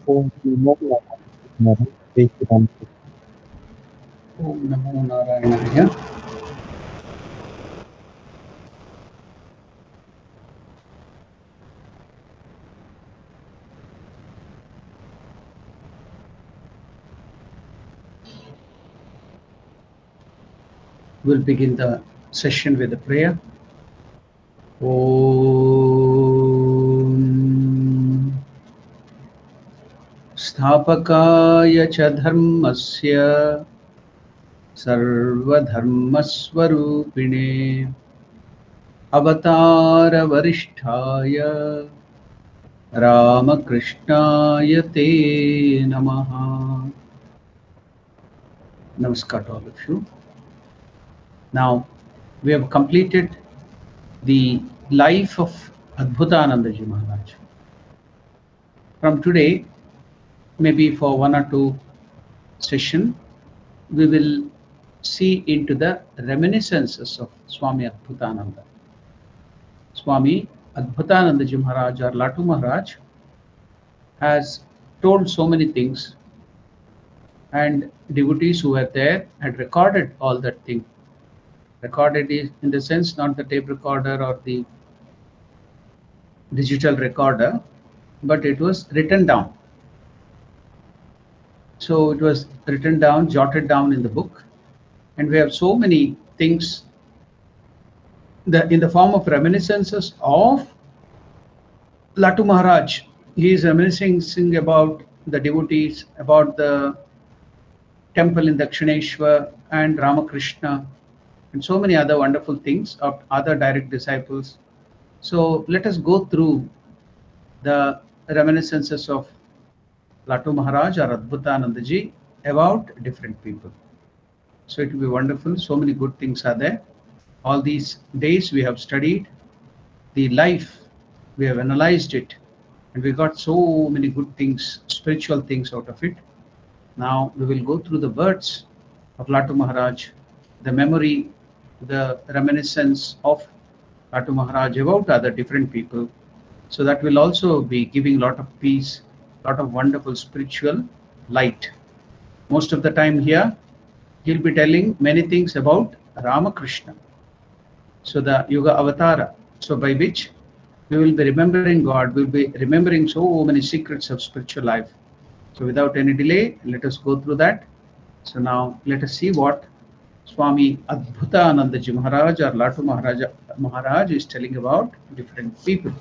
Om Namo Sri Ramakrishna. Om Namo Narayanaya. We'll begin the session with a prayer. Om Sthapakaya cha dharmasya sarvadharmasvarupine avatara varishtaya Ramakrishnaya te namaha. Namaskar to all of you. Now, we have completed the life of Adbhutanandaji Maharaj. From today, maybe for one or two sessions, we will see into the reminiscences of Swami Adbhutananda. Swami Adbhutanandaji Maharaj or Latu Maharaj has told so many things, and devotees who were there had recorded all that thing. Recorded is in the sense not the tape recorder or the digital recorder, but it was written down. So it was written down, jotted down in the book, and we have so many things in the form of reminiscences of Latu Maharaj. He is reminiscing about the devotees, about the temple in Dakshineshwar and Ramakrishna, and so many other wonderful things of other direct disciples. So let us go through the reminiscences of Latu Maharaj or Adbhutanandaji about different people. So it will be wonderful. So many good things are there. All these days we have studied the life, we have analyzed it, and we got so many good things, spiritual things out of it. Now we will go through the words of Latu Maharaj, the memory, the reminiscence of Latu Maharaj about other different people. So that will also be giving a lot of peace, a lot of wonderful spiritual light. Most of the time here, he'll be telling many things about Ramakrishna. So the Yuga Avatara, so by which we will be remembering God, we will be remembering so many secrets of spiritual life. So without any delay, let us go through that. So now let us see what Swami Adbhutanandaji Maharaj or Latu Maharaj is telling about different people.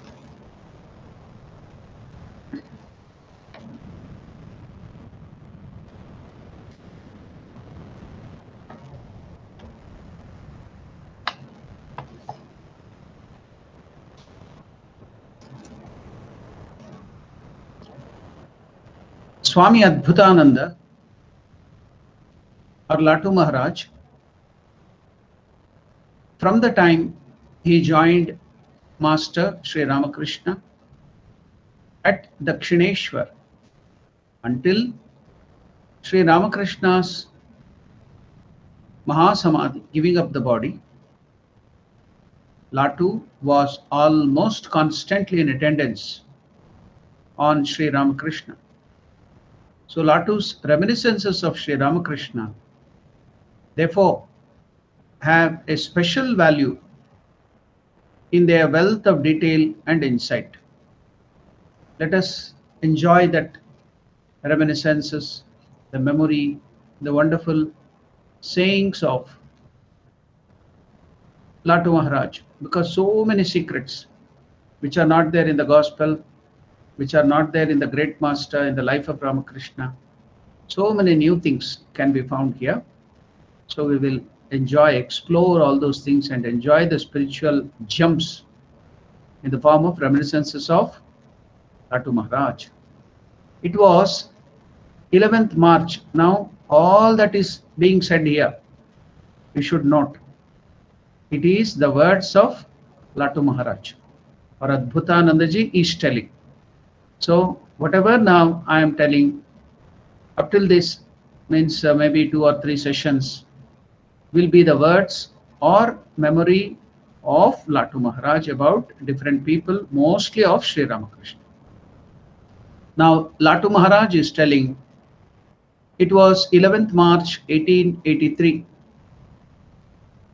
Swami Adbhutananda or Latu Maharaj, from the time he joined Master Sri Ramakrishna at Dakshineshwar until Sri Ramakrishna's Mahasamadhi, giving up the body, Latu was almost constantly in attendance on Sri Ramakrishna. So Latu's reminiscences of Sri Ramakrishna therefore have a special value in their wealth of detail and insight. Let us enjoy that reminiscences, the memory, the wonderful sayings of Latu Maharaj, because so many secrets which are not there in the gospel, which are not there in the great master, in the life of Ramakrishna, so many new things can be found here. So we will enjoy, explore all those things and enjoy the spiritual gems in the form of reminiscences of Latu Maharaj. It was 11th March. Now all that is being said here, you should note. It is the words of Latu Maharaj or Adbhutanandaji is telling. So whatever now I am telling up till this means maybe 2 or 3 sessions will be the words or memory of Latu Maharaj about different people, mostly of Sri Ramakrishna. Now, Latu Maharaj is telling it was 11th March 1883.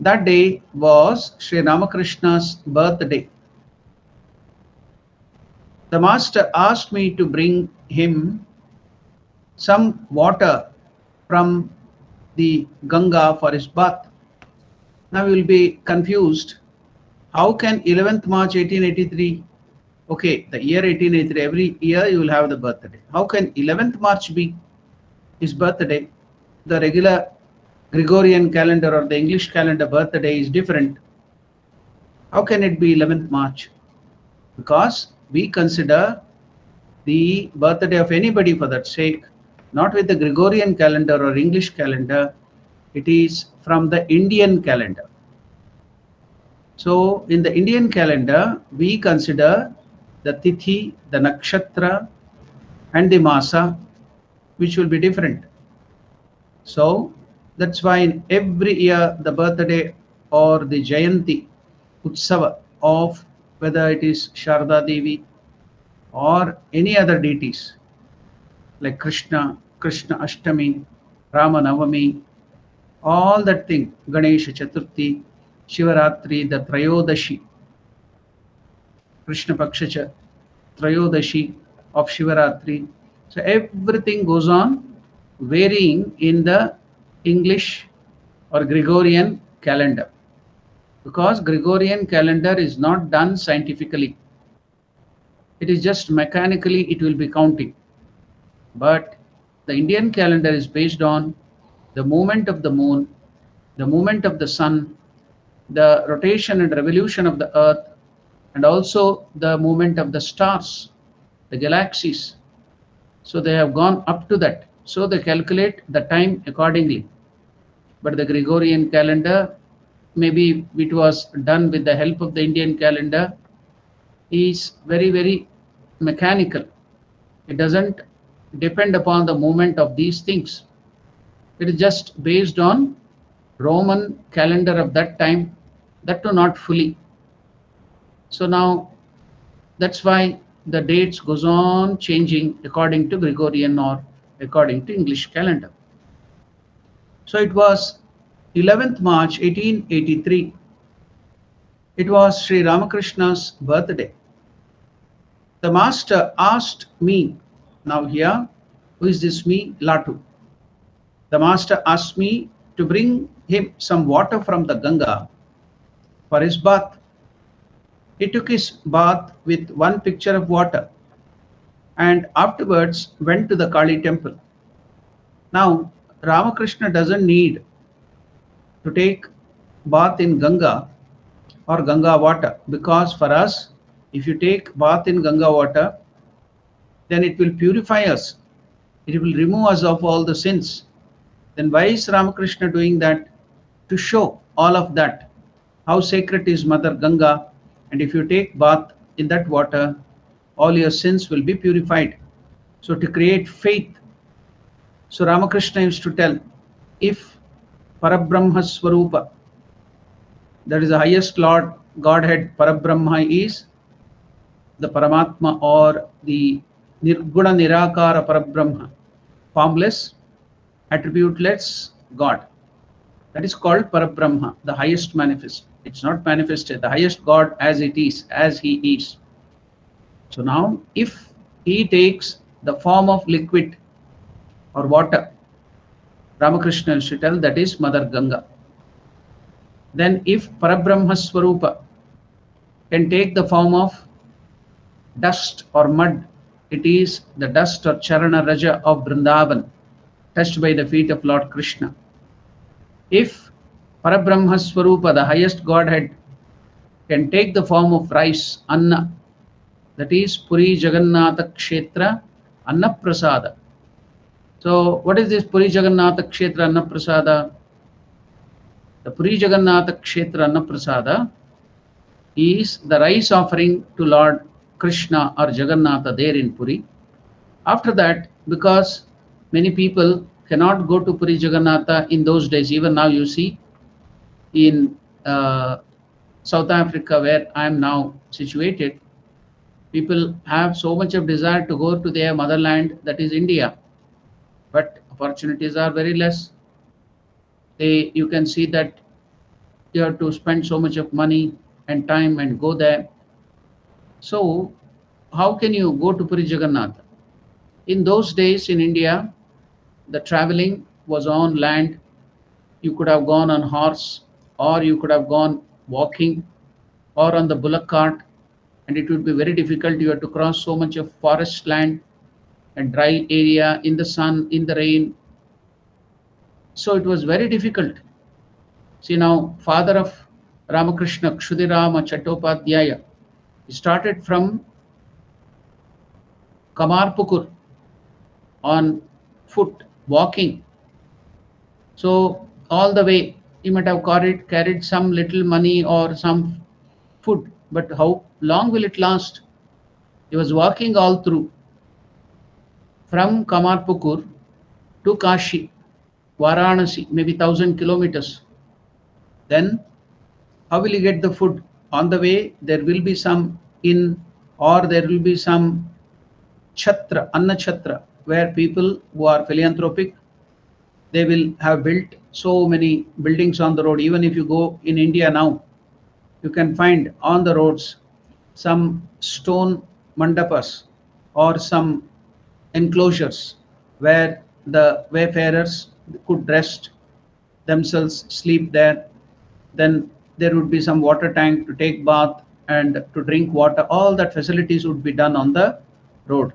That day was Sri Ramakrishna's birthday. The master asked me to bring him some water from the Ganga for his bath. Now you will be confused. How can 11th March 1883? Okay, the year 1883, every year you will have the birthday. How can 11th March be his birthday? The regular Gregorian calendar or the English calendar birthday is different. How can it be 11th March? Because we consider the birthday of anybody for that sake, not with the Gregorian calendar or English calendar, it is from the Indian calendar. So in the Indian calendar, we consider the Tithi, the Nakshatra and the Masa, which will be different. So that's why in every year the birthday or the Jayanti Utsava of whether it is Sharda Devi or any other deities like Krishna Ashtami, Rama Navami, all that thing, Ganesha Chaturthi, Shivaratri, the Trayodashi, Krishna Paksha Trayodashi of Shivaratri. So everything goes on varying in the English or Gregorian calendar, because Gregorian calendar is not done scientifically. It is just mechanically it will be counting. But the Indian calendar is based on the movement of the moon, the movement of the sun, the rotation and revolution of the earth, and also the movement of the stars, the galaxies. So they have gone up to that. So they calculate the time accordingly. But the Gregorian calendar, maybe it was done with the help of the Indian calendar, is very, very mechanical. It doesn't depend upon the movement of these things. It is just based on Roman calendar of that time, that too not fully. So now that's why the dates goes on changing according to Gregorian or according to English calendar. So it was 11th March 1883. It was Sri Ramakrishna's birthday. The master asked me, now here, who is this me? Latu. The master asked me to bring him some water from the Ganga for his bath. He took his bath with one pitcher of water and afterwards went to the Kali temple. Now, Ramakrishna doesn't need to take bath in Ganga or Ganga water, because for us, if you take bath in Ganga water, then it will purify us. It will remove us of all the sins. Then why is Ramakrishna doing that? To show all of that, how sacred is Mother Ganga, and if you take bath in that water, all your sins will be purified. So to create faith. So Ramakrishna used to tell, if Parabrahma Swarupa, that is the highest Lord, Godhead, Parabrahma is the Paramatma or the Nirguna Nirakara Parabrahma, formless, attributeless God. That is called Parabrahma, the highest manifest. It's not manifested, the highest God as it is, as he is. So now, if he takes the form of liquid or water, Ramakrishna should tell that is Mother Ganga. Then if Parabrahma Swarupa can take the form of dust or mud, it is the dust or Charana Raja of Vrindavan, touched by the feet of Lord Krishna. If Parabrahma Swarupa, the highest Godhead, can take the form of rice, Anna, that is Puri Jagannatha Kshetra Anna Prasada. So what is this Puri Jagannatha Kshetra Anna Prasada? The Puri Jagannatha Kshetra Anna Prasada is the rice offering to Lord Krishna or Jagannatha there in Puri. After that, because many people cannot go to Puri Jagannatha in those days, even now you see in South Africa where I am now situated, People have so much of desire to go to their motherland, that is India, but opportunities are very less. You can see that you have to spend so much of money and time and go there. So how can you go to Puri Jagannath? In those days in India, the traveling was on land. You could have gone on horse, or you could have gone walking, or on the bullock cart, and it would be very difficult. You have to cross so much of forest land and dry area in the sun, in the rain. So it was very difficult. See now, father of Ramakrishna, Kshudirama Chattopadhyaya, he started from Kamarpukur on foot, walking. So all the way, he might have carried some little money or some food, but how long will it last? He was walking all through from Kamarpukur to Kashi, Varanasi, maybe 1,000 kilometers. Then how will you get the food? On the way, there will be some inn, or there will be some chhatra, anna chhatra, where people who are philanthropic, they will have built so many buildings on the road. Even if you go in India now, you can find on the roads some stone mandapas or some enclosures where the wayfarers could rest themselves, sleep there. Then there would be some water tank to take bath and to drink water. All that facilities would be done on the road.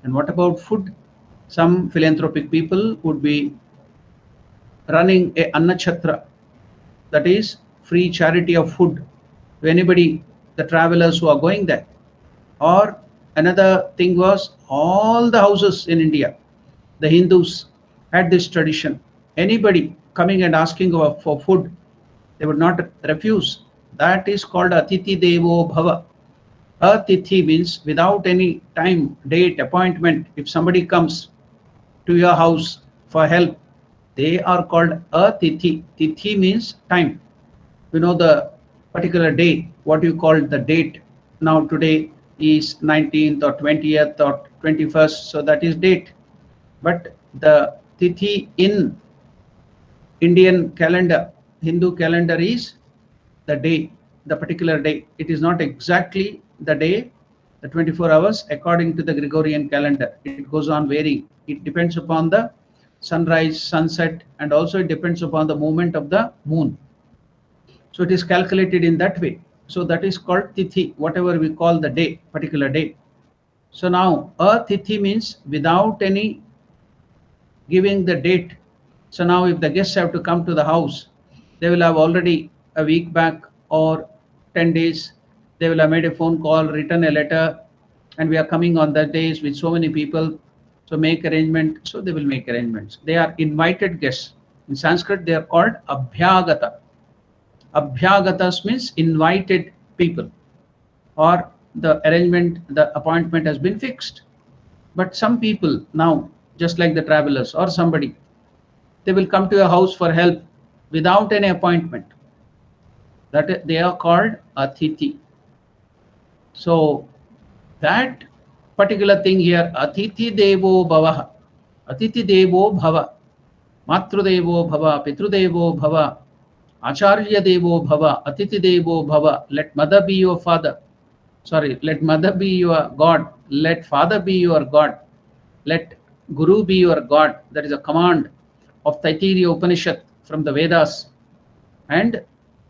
And what about food? Some philanthropic people would be running a annachatra, that is free charity of food to anybody, the travelers who are going there. Or another thing was, all the houses in India, the Hindus had this tradition. Anybody coming and asking for food, they would not refuse. That is called Atithi Devo Bhava. Atithi means without any time, date, appointment. If somebody comes to your house for help, they are called Atithi. Tithi means time. You know the particular day, what you call the date. Now today is 19th or 20th or 21st, so that is date. But the Tithi in Indian calendar, Hindu calendar, is the day, the particular day. It is not exactly the day, the 24 hours according to the Gregorian calendar. It goes on varying. It depends upon the sunrise, sunset, and also it depends upon the movement of the moon. So it is calculated in that way. So that is called Tithi, whatever we call the day, particular day. So now a Tithi means without any giving the date. So now if the guests have to come to the house, they will have already a week back or 10 days, they will have made a phone call, written a letter, and we are coming on that days with so many people, so make arrangement. So they will make arrangements. They are invited guests. In Sanskrit, they are called Abhyagata. Abhyagatas means invited people, or the arrangement, the appointment has been fixed. But some people now, just like the travelers or somebody, they will come to your house for help without any appointment. That they are called Atithi. So that particular thing here, Atithi Devo Bhava, Atithi Devo Bhava, Matru Devo Bhava, Pitru Devo Bhava, Acharya Devo Bhava, Atithi Devo Bhava. Let mother be your father. Sorry, let mother be your God. Let father be your God. Let Guru be your God. That is a command of Taittiriya Upanishad from the Vedas. And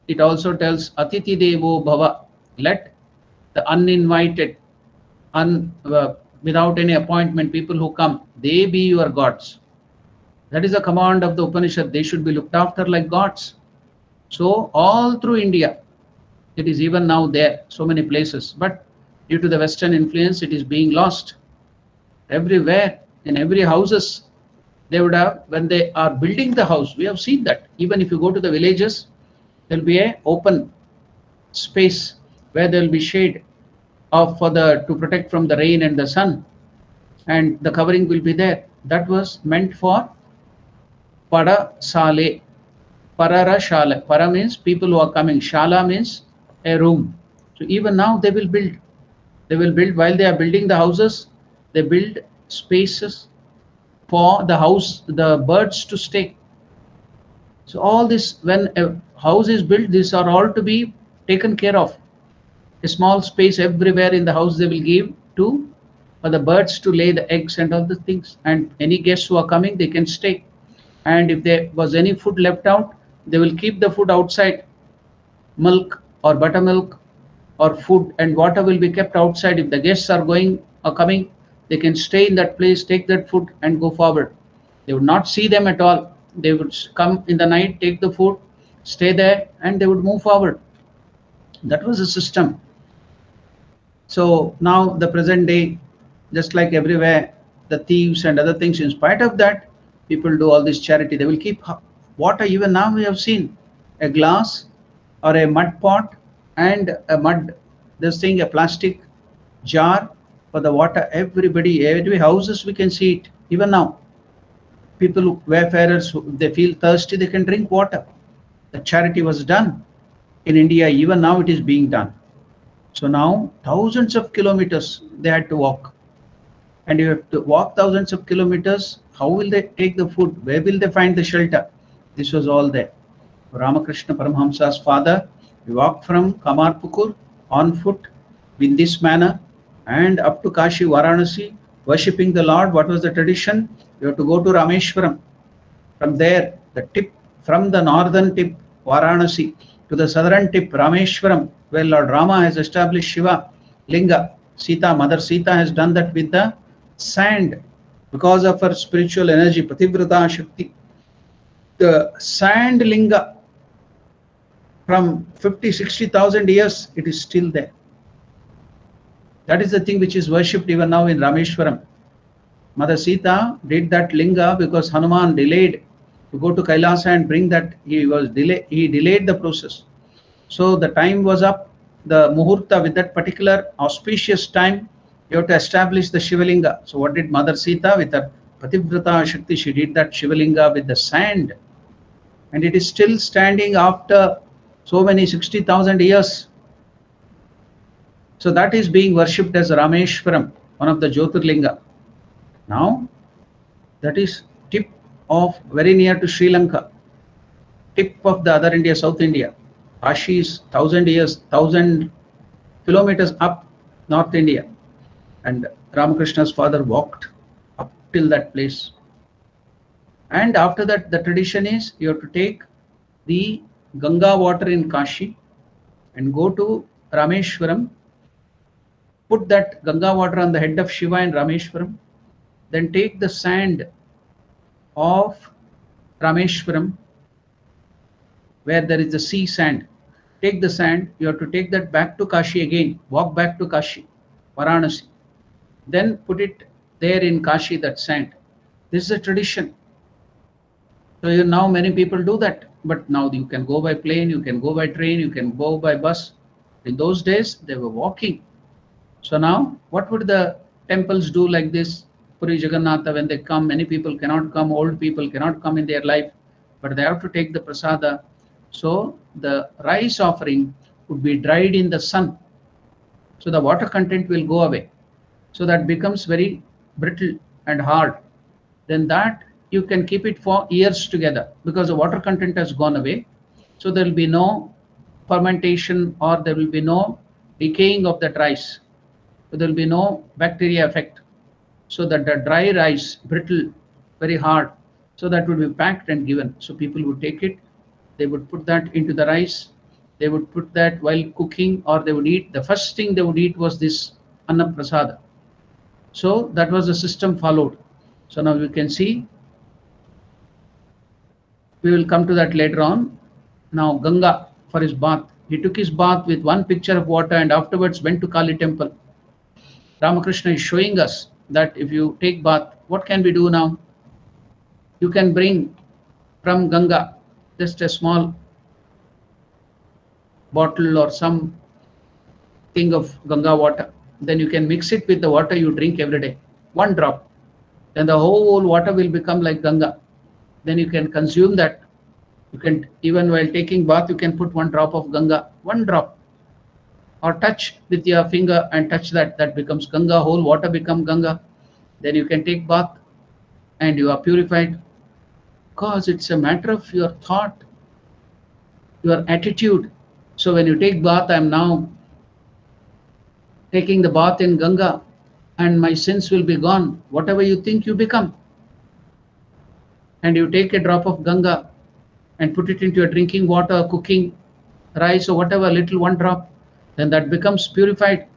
it also tells Atithi Devo Bhava. Let the uninvited, without any appointment, people who come, they be your gods. That is a command of the Upanishad. They should be looked after like gods. So all through India, it is even now there, so many places. But due to the Western influence, it is being lost. Everywhere, in every houses, they would have, when they are building the house, we have seen that. Even if you go to the villages, there will be a open space where there will be shade to protect from the rain and the sun, and the covering will be there. That was meant for Pada Sale. Parara Shala. Para means people who are coming. Shala means a room. So even now they will build. They will build, while they are building the houses, they build spaces for the house, the birds to stay. So all this, when a house is built, these are all to be taken care of. A small space everywhere in the house they will give to for the birds to lay the eggs and all the things. And any guests who are coming, they can stay. And if there was any food left out, they will keep the food outside. Milk or buttermilk or food and water will be kept outside. If the guests are going or coming, they can stay in that place, take that food and go forward. They would not see them at all. They would come in the night, take the food, stay there, and they would move forward. That was the system. So now the present day, just like everywhere, the thieves and other things, in spite of that, people do all this charity. They will keep water. Even now we have seen a glass or a mud pot and a mud, this thing, a plastic jar for the water. Everybody, every houses we can see it. Even now, people, wayfarers, they feel thirsty, they can drink water. The charity was done in India. Even now it is being done. So now thousands of kilometers they had to walk, and you have to walk thousands of kilometers. How will they take the food? Where will they find the shelter? This was all there. Ramakrishna Paramahamsa's father, he walked from Kamarpukur on foot in this manner and up to Kashi, Varanasi, worshipping the Lord. What was the tradition? You have to go to Rameshwaram. From there, the tip, from the northern tip, Varanasi, to the southern tip, Rameshwaram, where Lord Rama has established Shiva Linga. Sita, Mother Sita, has done that with the sand because of her spiritual energy, Pativrata Shakti. The sand linga from 50,000-60,000 years, it is still there. That is the thing which is worshipped even now in Rameshwaram. Mother Sita did that linga because Hanuman delayed to go to Kailasa and bring that. He delayed the process. So the time was up, the muhurta, with that particular auspicious time, you have to establish the Shivalinga. So what did Mother Sita with her Pativrata Shakti? She did that Shivalinga with the sand. And it is still standing after so many 60,000 years. So that is being worshipped as Rameshwaram, one of the Jyotirlinga. Now, that is tip of very near to Sri Lanka, tip of the other India, South India. Kashi is 1,000 kilometers up North India. And Ramakrishna's father walked up till that place. And after that, the tradition is you have to take the Ganga water in Kashi and go to Rameshwaram, put that Ganga water on the head of Shiva in Rameshwaram, then take the sand of Rameshwaram, where there is the sea sand. Take the sand, you have to take that back to Kashi again, walk back to Kashi, Varanasi. Then put it there in Kashi, that sand. This is a tradition. So now many people do that, but now you can go by plane, you can go by train, you can go by bus. In those days, they were walking. So now, what would the temples do like this? Puri Jagannatha, when they come, many people cannot come, old people cannot come in their life, but they have to take the prasada. So the rice offering would be dried in the sun. So the water content will go away. So that becomes very brittle and hard. Then that you can keep it for years together because the water content has gone away. So there will be no fermentation or there will be no decaying of that rice. So there will be no bacteria effect. So that the dry rice, brittle, very hard, so that would be packed and given. So people would take it, they would put that into the rice, they would put that while cooking, or they would eat. The first thing they would eat was this Anna Prasada. So that was the system followed. So now you can see, we will come to that later on. Now Ganga, for his bath, he took his bath with one pitcher of water and afterwards went to Kali temple. Ramakrishna is showing us that if you take bath, what can we do now? You can bring from Ganga just a small bottle or some thing of Ganga water. Then you can mix it with the water you drink every day, one drop. Then the whole water will become like Ganga. Then you can consume that. You can, even while taking bath, you can put one drop of Ganga, one drop. or touch with your finger and touch that, that becomes Ganga, whole water become Ganga. Then you can take bath and you are purified, because it's a matter of your thought, your attitude. So when you take bath, I'm now taking the bath in Ganga and my sins will be gone. Whatever you think, you become. And you take a drop of Ganga and put it into your drinking water, cooking rice or whatever, little one drop, then that becomes purified.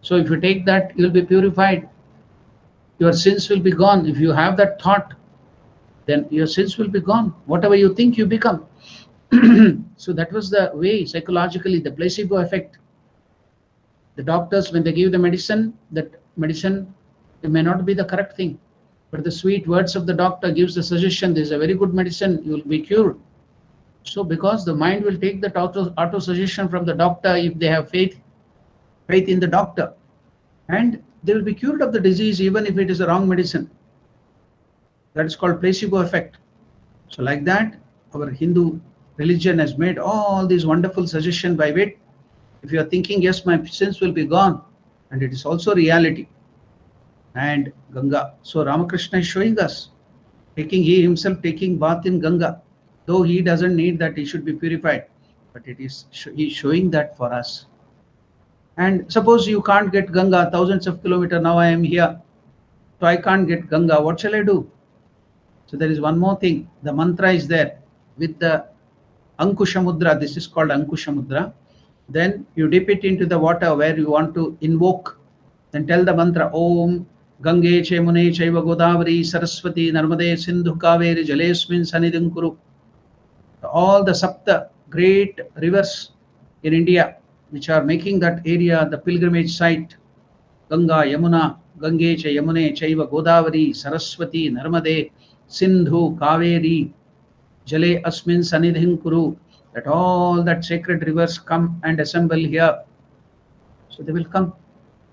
So if you take that, you'll be purified. Your sins will be gone. If you have that thought, then your sins will be gone. Whatever you think, you become. So that was the way psychologically, the placebo effect. The doctors, when they give the medicine, that medicine, it may not be the correct thing, but the sweet words of the doctor gives the suggestion, this is a very good medicine, you will be cured. So because the mind will take that auto suggestion from the doctor, if they have faith in the doctor, and they will be cured of the disease even if it is a wrong medicine. That is called placebo effect. So like that, our Hindu religion has made all these wonderful suggestions by which, if you are thinking, yes, my sins will be gone, and it is also reality. And Ganga. So Ramakrishna is showing us, he himself taking bath in Ganga, though he doesn't need that, he should be purified, but it is he's showing that for us. And suppose you can't get Ganga, thousands of kilometers, now I am here, so I can't get Ganga, what shall I do? So there is one more thing, the mantra is there with the Ankusha Mudra, this is called Ankusha Mudra. Then you dip it into the water where you want to invoke, then tell the mantra, Om Gange Chemune Chaiva Godavari Saraswati Narmade Sindhu Kaveri Jalesmin Sanidhim Kuru. All the Sapta great rivers in India which are making that area the pilgrimage site, Ganga, Yamuna, Gange Cha Yamune Chaiva Godavari Saraswati Narmade Sindhu Kaveri Jale Asmin Sanidhim Kuru, that all that sacred rivers come and assemble here. So they will come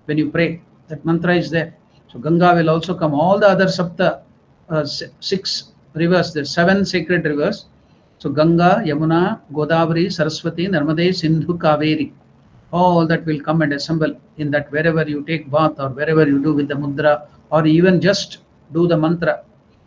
when you pray. That mantra is there. So Ganga will also come. All the other Sapta, 6 rivers, the 7 sacred rivers. So Ganga, Yamuna, Godavari, Saraswati, Narmade, Sindhu, Kaveri. All that will come and assemble in that wherever you take bath or wherever you do with the mudra or even just do the mantra.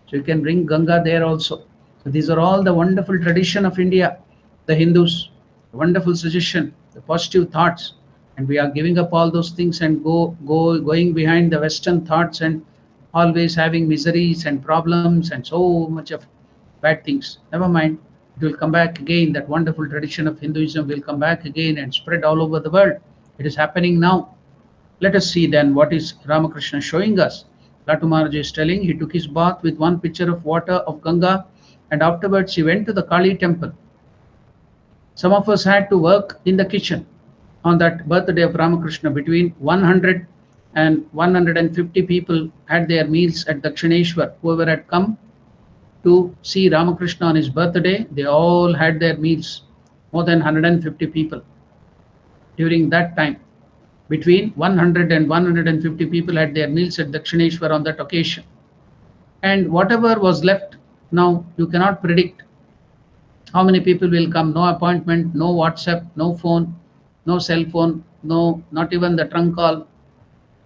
So you can bring Ganga there also. So these are all the wonderful tradition of India, the Hindus, wonderful suggestion, the positive thoughts. And we are giving up all those things and going behind the Western thoughts and always having miseries and problems and so much of bad things. Never mind, it will come back again. That wonderful tradition of Hinduism will come back again and spread all over the world. It is happening now. Let us see then what is Ramakrishna showing us. Latu Maharaj is telling, he took his bath with one pitcher of water of Ganga, and afterwards he went to the Kali temple. Some of us had to work in the kitchen on that birthday of Ramakrishna. Between 100 and 150 people had their meals at Dakshineshwar. Whoever had come to see Ramakrishna on his birthday, they all had their meals. More than 150 people during that time. Between 100 and 150 people had their meals at Dakshineshwar on that occasion. And whatever was left, now you cannot predict how many people will come. No appointment, no WhatsApp, no phone, no cell phone, no, not even the trunk call,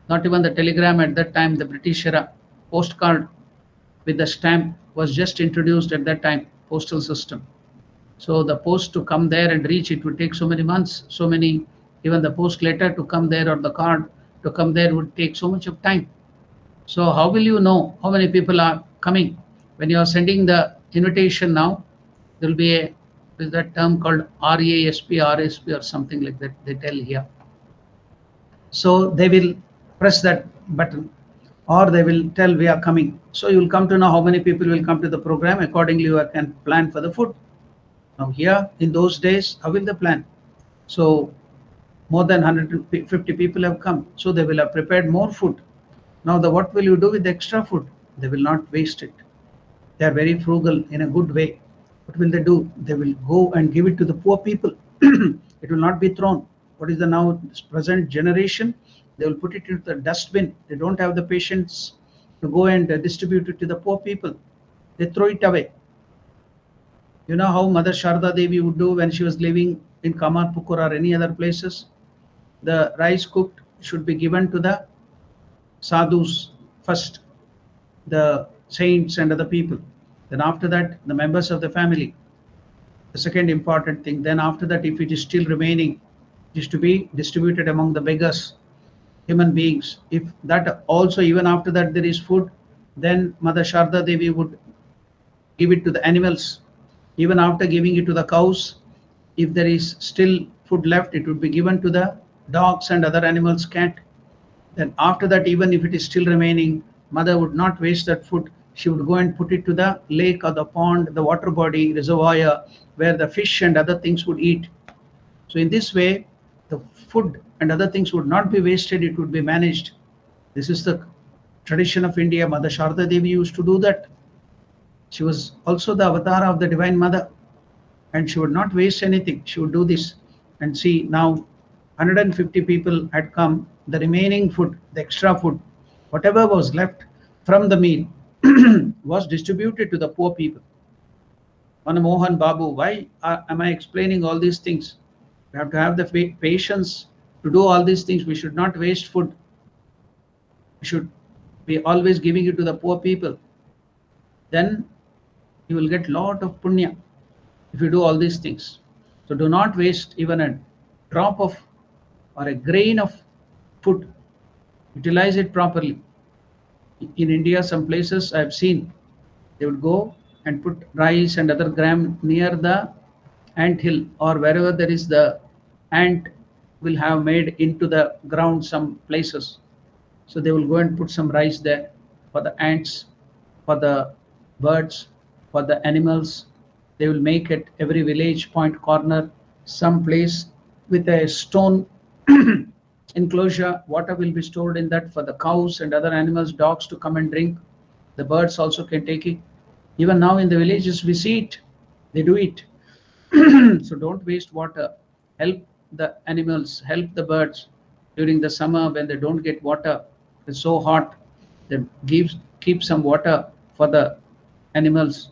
not even the telegram at that time, the British era. Postcard with the stamp was just introduced at that time, postal system. So the post to come there and reach, it would take so many months, so many, even the post letter to come there or the card to come there would take so much of time. So how will you know how many people are coming? When you are sending the invitation now, there will be a, is that term called RASP, RSP or something like that, they tell here. So they will press that button or they will tell we are coming. So you will come to know how many people will come to the program. Accordingly, you can plan for the food. Now here in those days, how will they plan? So more than 150 people have come. So they will have prepared more food. Now what will you do with the extra food? They will not waste it. They are very frugal in a good way. What will they do? They will go and give it to the poor people. It will not be thrown. What is the now present generation? They will put it into the dustbin. They don't have the patience to go and distribute it to the poor people. They throw it away. You know how Mother Sharda Devi would do when she was living in Kamarpukur or any other places? The rice cooked should be given to the sadhus first, the saints and other people. Then after that, the members of the family. The second important thing. Then after that, if it is still remaining, it is to be distributed among the beggars, human beings. If that also, even after that there is food, then Mother Sharda Devi would give it to the animals. Even after giving it to the cows, if there is still food left, it would be given to the dogs and other animals, cat. Then after that, even if it is still remaining, mother would not waste that food. She would go and put it to the lake or the pond, the water body, reservoir, where the fish and other things would eat. So in this way, the food and other things would not be wasted, it would be managed. This is the tradition of India. Mother Sharda Devi used to do that. She was also the avatar of the Divine Mother, and she would not waste anything. She would do this. And see, now 150 people had come. The remaining food, the extra food, whatever was left from the meal was distributed to the poor people. Manamohan Babu, why am I explaining all these things? We have to have the patience to do all these things. We should not waste food. We should be always giving it to the poor people. Then you will get lot of punya if you do all these things. So do not waste even a drop of or a grain of food. Utilize it properly. In India, some places I've seen, they would go and put rice and other gram near the ant hill, or wherever there is the ant will have made into the ground some places. So they will go and put some rice there for the ants, for the birds, for the animals. They will make at every village point corner some place with a stone enclosure. Water will be stored in that for the cows and other animals, dogs to come and drink. The birds also can take it. Even now in the villages we see it. They do it. So don't waste water. Help the animals, help the birds during the summer when they don't get water. It's so hot. Then keep some water for the animals.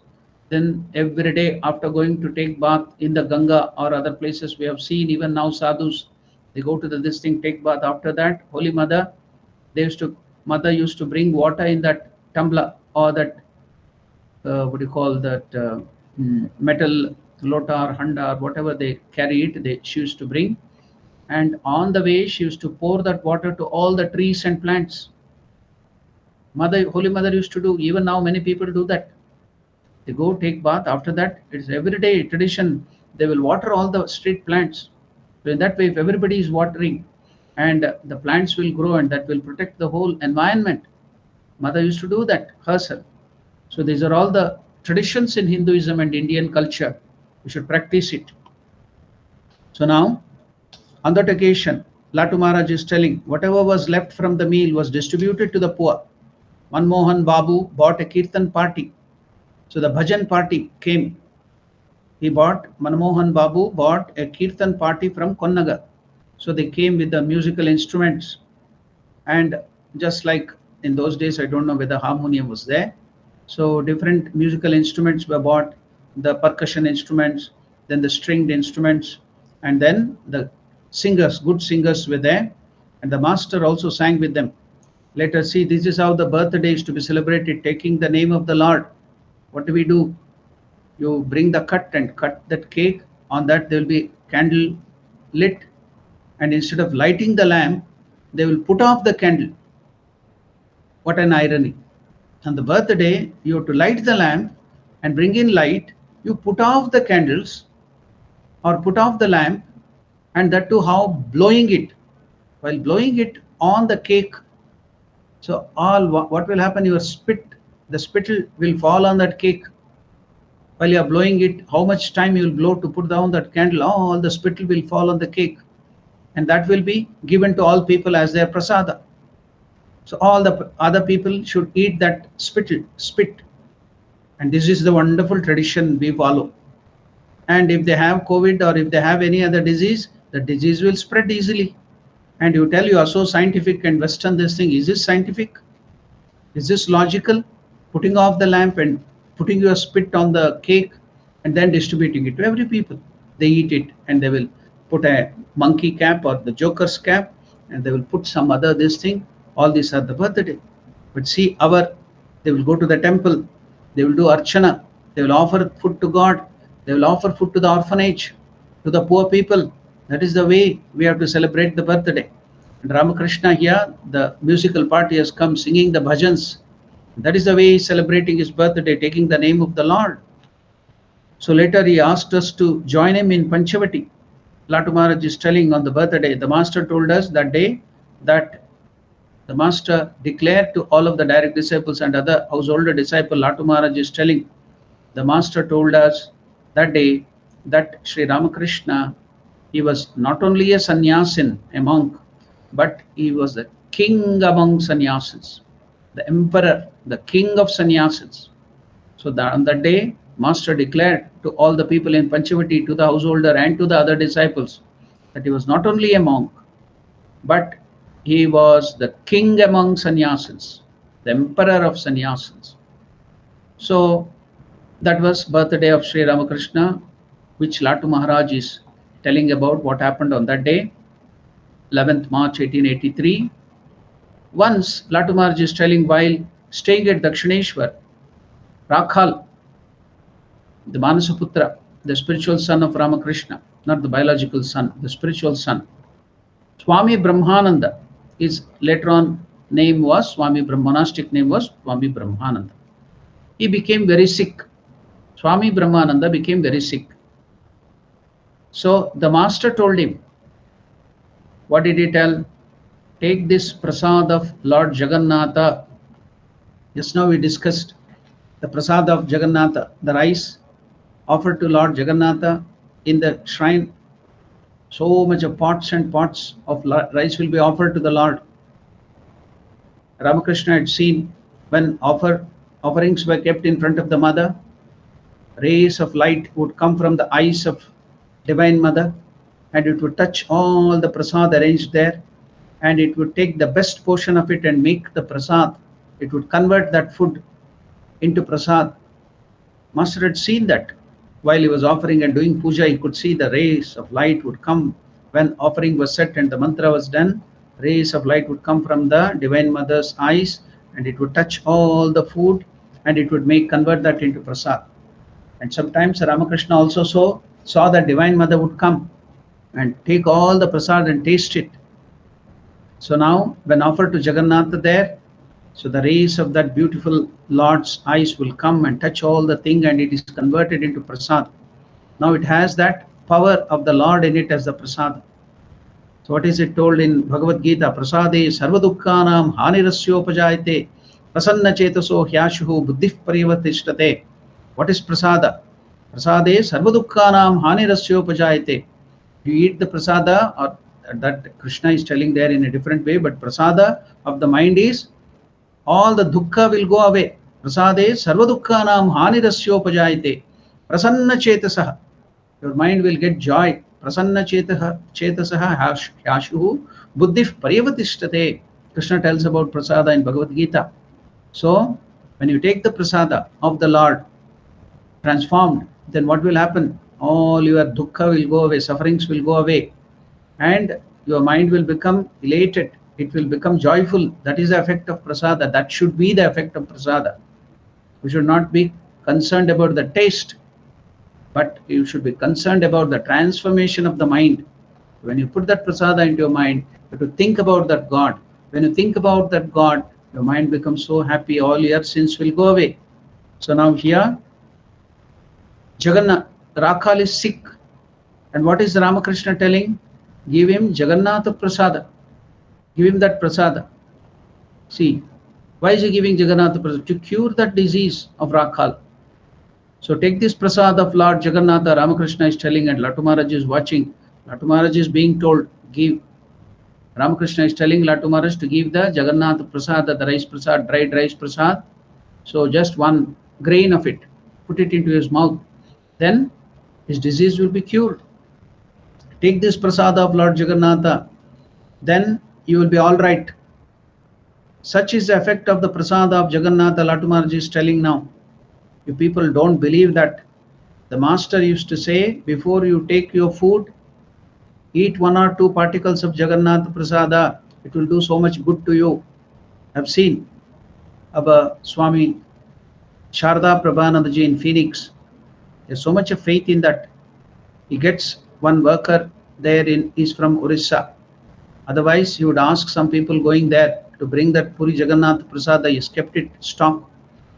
Then every day after going to take bath in the Ganga or other places, we have seen even now sadhus, they go to this thing, take bath. After that, Holy Mother, mother used to bring water in that tumbler, or that what do you call that metal lota or handa or whatever they carry it, she used to bring. And on the way, she used to pour that water to all the trees and plants. Holy Mother used to do. Even now many people do that. They go take bath. After that, it's everyday tradition. They will water all the street plants. So in that way, if everybody is watering, and the plants will grow, and that will protect the whole environment. Mother used to do that herself. So these are all the traditions in Hinduism and Indian culture. We should practice it. So now, on that occasion, Latu Maharaj is telling, whatever was left from the meal was distributed to the poor. Manmohan Babu bought a kirtan party. So the bhajan party came. Manmohan Babu bought a kirtan party from Konnagar. So they came with the musical instruments. And just like in those days, I don't know whether harmonium was there. So different musical instruments were bought, the percussion instruments, then the stringed instruments, and then the singers, good singers were there. And the master also sang with them. Let us see, this is how the birthday is to be celebrated, taking the name of the Lord. What do? You bring the cut and cut that cake. On that there will be candle lit, and instead of lighting the lamp, they will put off the candle. What an irony. On the birthday, you have to light the lamp and bring in light. You put off the candles or put off the lamp, and that too how? Blowing it. While blowing it on the cake, so what will happen? The spittle will fall on that cake. While you are blowing it, how much time you will blow to put down that candle? All the spittle will fall on the cake, and that will be given to all people as their prasada. So all the other people should eat that spit. And this is the wonderful tradition we follow. And if they have COVID or if they have any other disease, the disease will spread easily. And you tell you are so scientific and Western this thing. Is this scientific? Is this logical? Putting off the lamp and putting your spit on the cake and then distributing it to every people. They eat it and they will put a monkey cap or the joker's cap, and they will put some other this thing. All these are the birthday. But see, they will go to the temple, they will do archana, they will offer food to God, they will offer food to the orphanage, to the poor people. That is the way we have to celebrate the birthday. And Ramakrishna here, the musical party has come singing the bhajans. That is the way he is celebrating his birthday, taking the name of the Lord. So later he asked us to join him in Panchavati. Latu Maharaj is telling on the birthday, the master told us that day that the master declared to all of the direct disciples and other householder disciples, Latu Maharaj is telling, the master told us that day that Sri Ramakrishna, he was not only a sannyasin, a monk, but he was the king among sannyasins, the emperor, the king of sannyasins. So that on that day, master declared to all the people in Panchavati, to the householder and to the other disciples, that he was not only a monk, but he was the king among sannyasins, the emperor of sannyasins. So that was birthday of Sri Ramakrishna, which Latu Maharaj is telling about what happened on that day, 11th March 1883. Once Latu Maharaj is telling, while staying at Dakshineshwar, Rakhal, the Manasaputra, the spiritual son of Ramakrishna, not the biological son, the spiritual son, Swami Brahmananda, his later on name was Swami monastic name was Swami Brahmananda. He became very sick. Swami Brahmananda became very sick. So the master told him, what did he tell? Take this prasad of Lord Jagannatha. Just now we discussed the prasad of Jagannatha, the rice offered to Lord Jagannatha in the shrine. So much of pots and pots of rice will be offered to the Lord. Ramakrishna had seen when offerings were kept in front of the mother, rays of light would come from the eyes of Divine Mother, and it would touch all the prasad arranged there, and it would take the best portion of it and make the prasad. It would convert that food into prasad. Master had seen that. While he was offering and doing puja, he could see the rays of light would come when offering was set and the mantra was done. Rays of light would come from the Divine Mother's eyes, and it would touch all the food, and it would convert that into prasad. And sometimes Ramakrishna also saw that Divine Mother would come and take all the prasad and taste it. So now when offered to Jagannatha there, so the rays of that beautiful Lord's eyes will come and touch all the thing, and it is converted into prasad. Now it has that power of the Lord in it as the prasad. So what is it told in Bhagavad Gita? Prasade sarvadukkanam hanirasyopajayate prasanna chetaso hyashuhu buddhih parivatishtate. What is prasada? Prasade sarvadukkanam hanirasyopajayate. You eat the prasada, or that Krishna is telling there in a different way, but prasada of the mind is all the dukkha will go away. Prasade sarvadukkanam hanirasyopajayate prasanna chetasaha. Your mind will get joy. Prasanna chetasaha hyashuhu buddhih parivatishtate. Krishna tells about prasada in Bhagavad Gita. So when you take the prasada of the Lord transformed, then what will happen? All your dukkha will go away, sufferings will go away, and your mind will become elated. It will become joyful. That is the effect of prasada. That should be the effect of prasada. We should not be concerned about the taste, but you should be concerned about the transformation of the mind. When you put that prasada into your mind, you have to think about that God. When you think about that God, your mind becomes so happy, all your sins will go away. So now here, Jagannath, Rakhal is sick. And what is Ramakrishna telling? Give him Jagannatha prasada. Give him that prasada. See, why is he giving Jagannatha prasada? To cure that disease of Rakhal. So take this prasad of Lord Jagannatha, Ramakrishna is telling, and Latu Maharaj is watching. Latu Maharaj is being told, give. Ramakrishna is telling Latu Maharaj to give the Jagannatha prasada, the rice prasad, dried rice prasad. So just one grain of it, put it into his mouth. Then his disease will be cured. Take this prasada of Lord Jagannatha, then you will be all right. Such is the effect of the prasada of Jagannatha, Latu Maharaj is telling now. You people don't believe that. The master used to say, before you take your food, Eat 1 or 2 particles of Jagannath Prasada. It will do so much good to you. I've seen our Swami Sharda Prabhanandaji in Phoenix. There's so much of faith in that. He gets one worker there is from Orissa. Otherwise, he would ask some people going there to bring that Puri Jagannath Prasada. He's kept it stock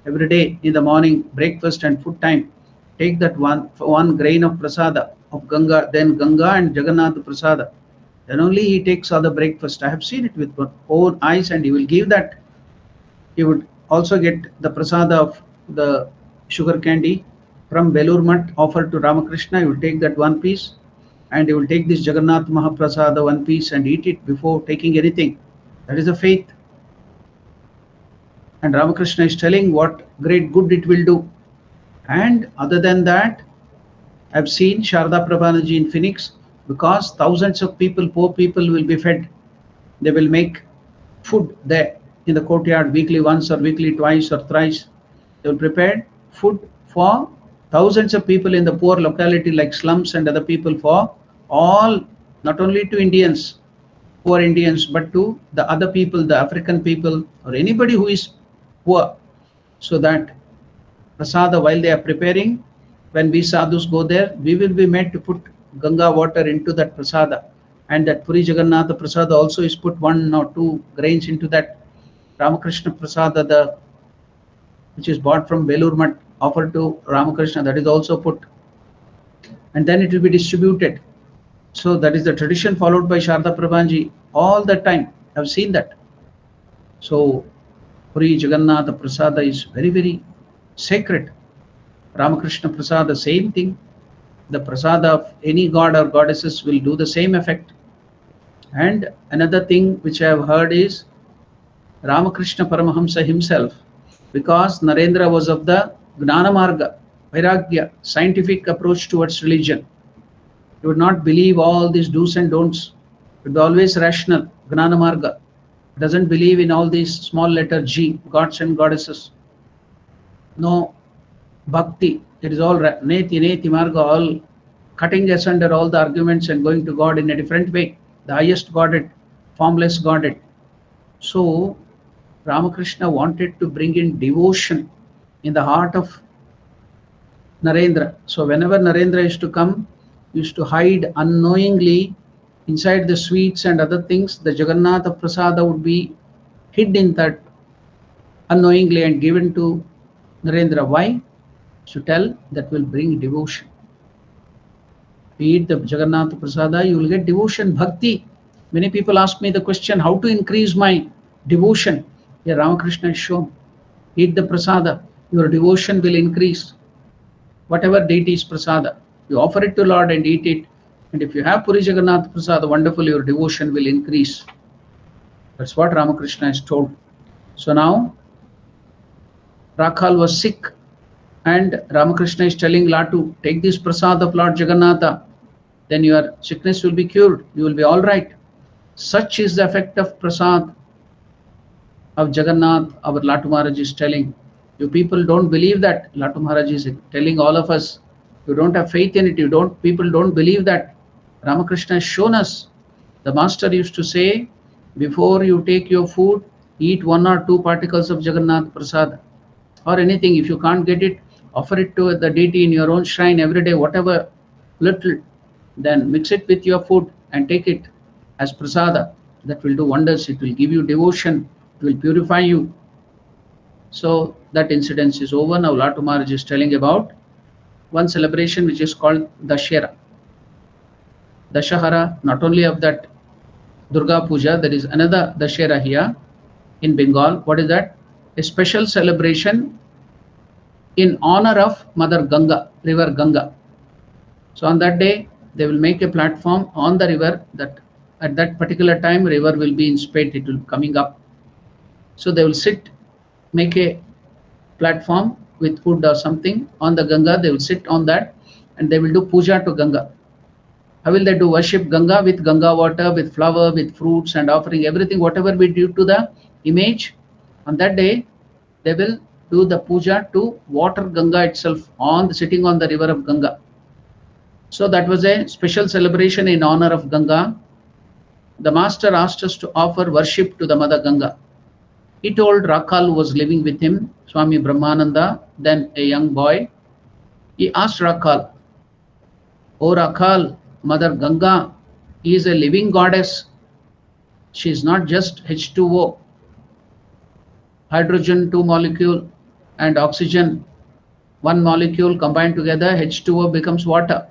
every day in the morning, breakfast and food time. Take that one grain of prasada of Ganga, then Ganga and Jagannath Prasada. Then only he takes other breakfast. I have seen it with my own eyes, and he will give that. He would also get the prasada of the sugar candy from Belur Mutt offered to Ramakrishna. He will take that one piece, and he will take this Jagannath Mahaprasada one piece and eat it before taking anything. That is a faith. And Ramakrishna is telling what great good it will do. And other than that, I've seen Sharda Prabhanaji in Phoenix, because thousands of people, poor people, will be fed. They will make food there in the courtyard weekly once or weekly twice or thrice. They will prepare food for thousands of people in the poor locality like slums and other people, for all, not only to Indians, poor Indians, but to the other people, the African people, or anybody who is poor, so that prasada, while they are preparing, when we sadhus go there, we will be made to put Ganga water into that prasada, and that Puri Jagannatha Prasada also is put 1 or 2 grains into that Ramakrishna Prasada, which is bought from Belur Mutt, offered to Ramakrishna, that is also put, and then it will be distributed. So that is the tradition followed by Sharda Prabhanji all the time. I've seen that. So Puri Jagannatha Prasada is very, very sacred. Ramakrishna Prasada, same thing. The prasada of any god or goddesses will do the same effect. And another thing which I have heard is Ramakrishna Paramahamsa himself, because Narendra was of the Gnana Marga, Vairagya, scientific approach towards religion. He would not believe all these do's and don'ts. He would be always rational, Gnana Marga. Doesn't believe in all these small letter G, gods and goddesses. No bhakti. It is all neti marga, all cutting asunder all the arguments and going to God in a different way. The highest Godhead, formless Godhead. So Ramakrishna wanted to bring in devotion in the heart of Narendra. So whenever Narendra used to come, used to hide unknowingly inside the sweets and other things. The Jagannatha Prasada would be hid in that unknowingly and given to Narendra. Why? To tell that will bring devotion. Eat the Jagannatha Prasada, you will get devotion, bhakti. Many people ask me the question, how to increase my devotion? Here Ramakrishna has shown. Eat the Prasada, your devotion will increase. Whatever deity's Prasada, you offer it to Lord and eat it. And if you have Puri Jagannath Prasada, wonderful, your devotion will increase. That's what Ramakrishna has told. So now, Rakhal was sick, and Ramakrishna is telling Latu, take this prasad of Lord Jagannatha, then your sickness will be cured, you will be all right. Such is the effect of prasad of Jagannath, our Latu Maharaj is telling. You people don't believe that. Latu Maharaj is telling all of us, you don't have faith in it, people don't believe that. Ramakrishna has shown us. The master used to say, before you take your food, eat 1 or 2 particles of Jagannath Prasad, or anything. If you can't get it, offer it to the deity in your own shrine every day, whatever little, then mix it with your food and take it as prasada. That will do wonders. It will give you devotion. It will purify you. So that incident is over. Now Latu Maharaj is telling about one celebration which is called Dashera. Dashahara, not only of that Durga Puja, there is another Dashera here in Bengal. What is that? A special celebration in honor of Mother Ganga, river Ganga. So on that day, they will make a platform on the river that at that particular time, river will be in spate, it will be coming up. So they will sit, make a platform with wood or something on the Ganga, they will sit on that and they will do puja to Ganga. How will they do? Worship Ganga with Ganga water, with flower, with fruits and offering, everything, whatever we do to the image. On that day, they will do the puja to water Ganga itself, sitting on the river of Ganga. So that was a special celebration in honor of Ganga. The master asked us to offer worship to the Mother Ganga. He told Rakal, who was living with him, Swami Brahmananda, then a young boy. He asked Rakal, "O Rakal, Mother Ganga is a living goddess. She is not just H2O, hydrogen 2 molecule, and oxygen 1 molecule combined together, H2O becomes water.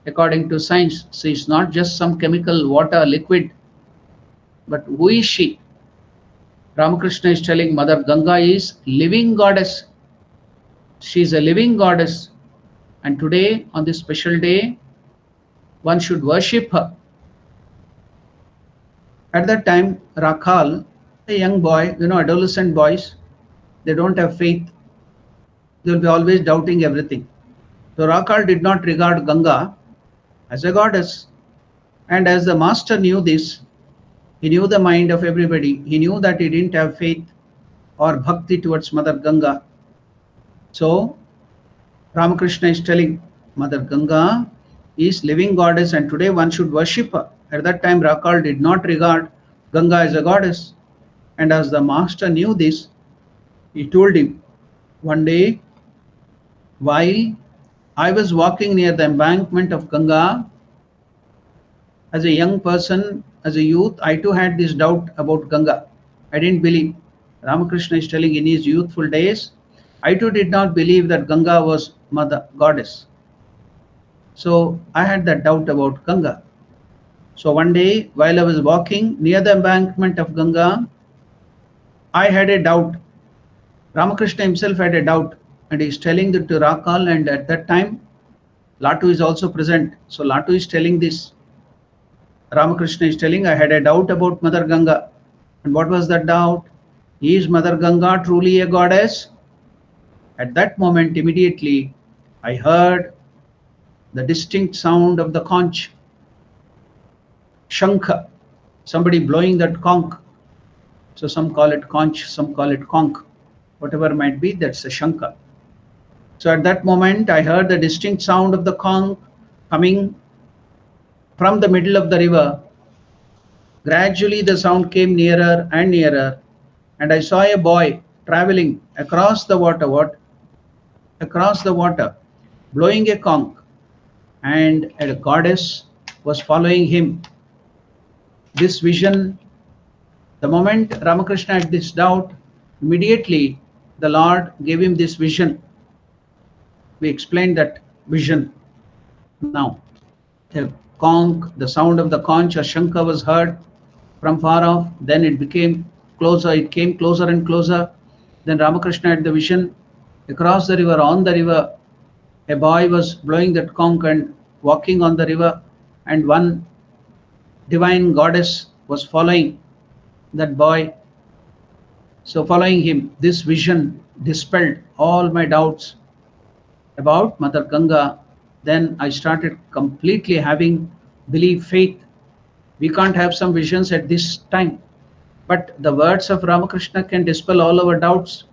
According to science, she is not just some chemical water liquid, but who is she?" Ramakrishna is telling Mother Ganga is living goddess. She is a living goddess. And today, on this special day, one should worship her. At that time, Rakhal, a young boy, adolescent boys, they don't have faith. They will be always doubting everything. So Rakhal did not regard Ganga as a goddess. And as the master knew this, he knew the mind of everybody. He knew that he didn't have faith or bhakti towards Mother Ganga. So Ramakrishna is telling Mother Ganga is living goddess and today one should worship her. At that time Rakhal did not regard Ganga as a goddess, and as the master knew this, he told him, one day while I was walking near the embankment of Ganga, as a young person, as a youth, I too had this doubt about Ganga. I didn't believe. Ramakrishna is telling in his youthful days, I too did not believe that Ganga was Mother Goddess. So I had that doubt about Ganga. So one day while I was walking near the embankment of Ganga, I had a doubt. Ramakrishna himself had a doubt, and he is telling it to Rakhal, and at that time Latu is also present. So Latu is telling this. Ramakrishna is telling, I had a doubt about Mother Ganga. And what was that doubt? Is Mother Ganga truly a goddess? At that moment, immediately, I heard the distinct sound of the conch, shankha, somebody blowing that conch. So some call it conch, some call it conch. Whatever might be, that's a shankha. So at that moment, I heard the distinct sound of the conch coming from the middle of the river. Gradually the sound came nearer and nearer, and I saw a boy traveling across the water, blowing a conch, and a goddess was following him. This vision, the moment Ramakrishna had this doubt, immediately the Lord gave him this vision. We explained that vision now. The conch, the sound of the conch or shankha was heard from far off. Then it became closer. It came closer and closer. Then Ramakrishna had the vision. Across the river, on the river, a boy was blowing that conch and walking on the river, and one divine goddess was following that boy. So following him, this vision dispelled all my doubts about Mother Ganga. Then I started completely having faith. We can't have some visions at this time, but the words of Ramakrishna can dispel all our doubts.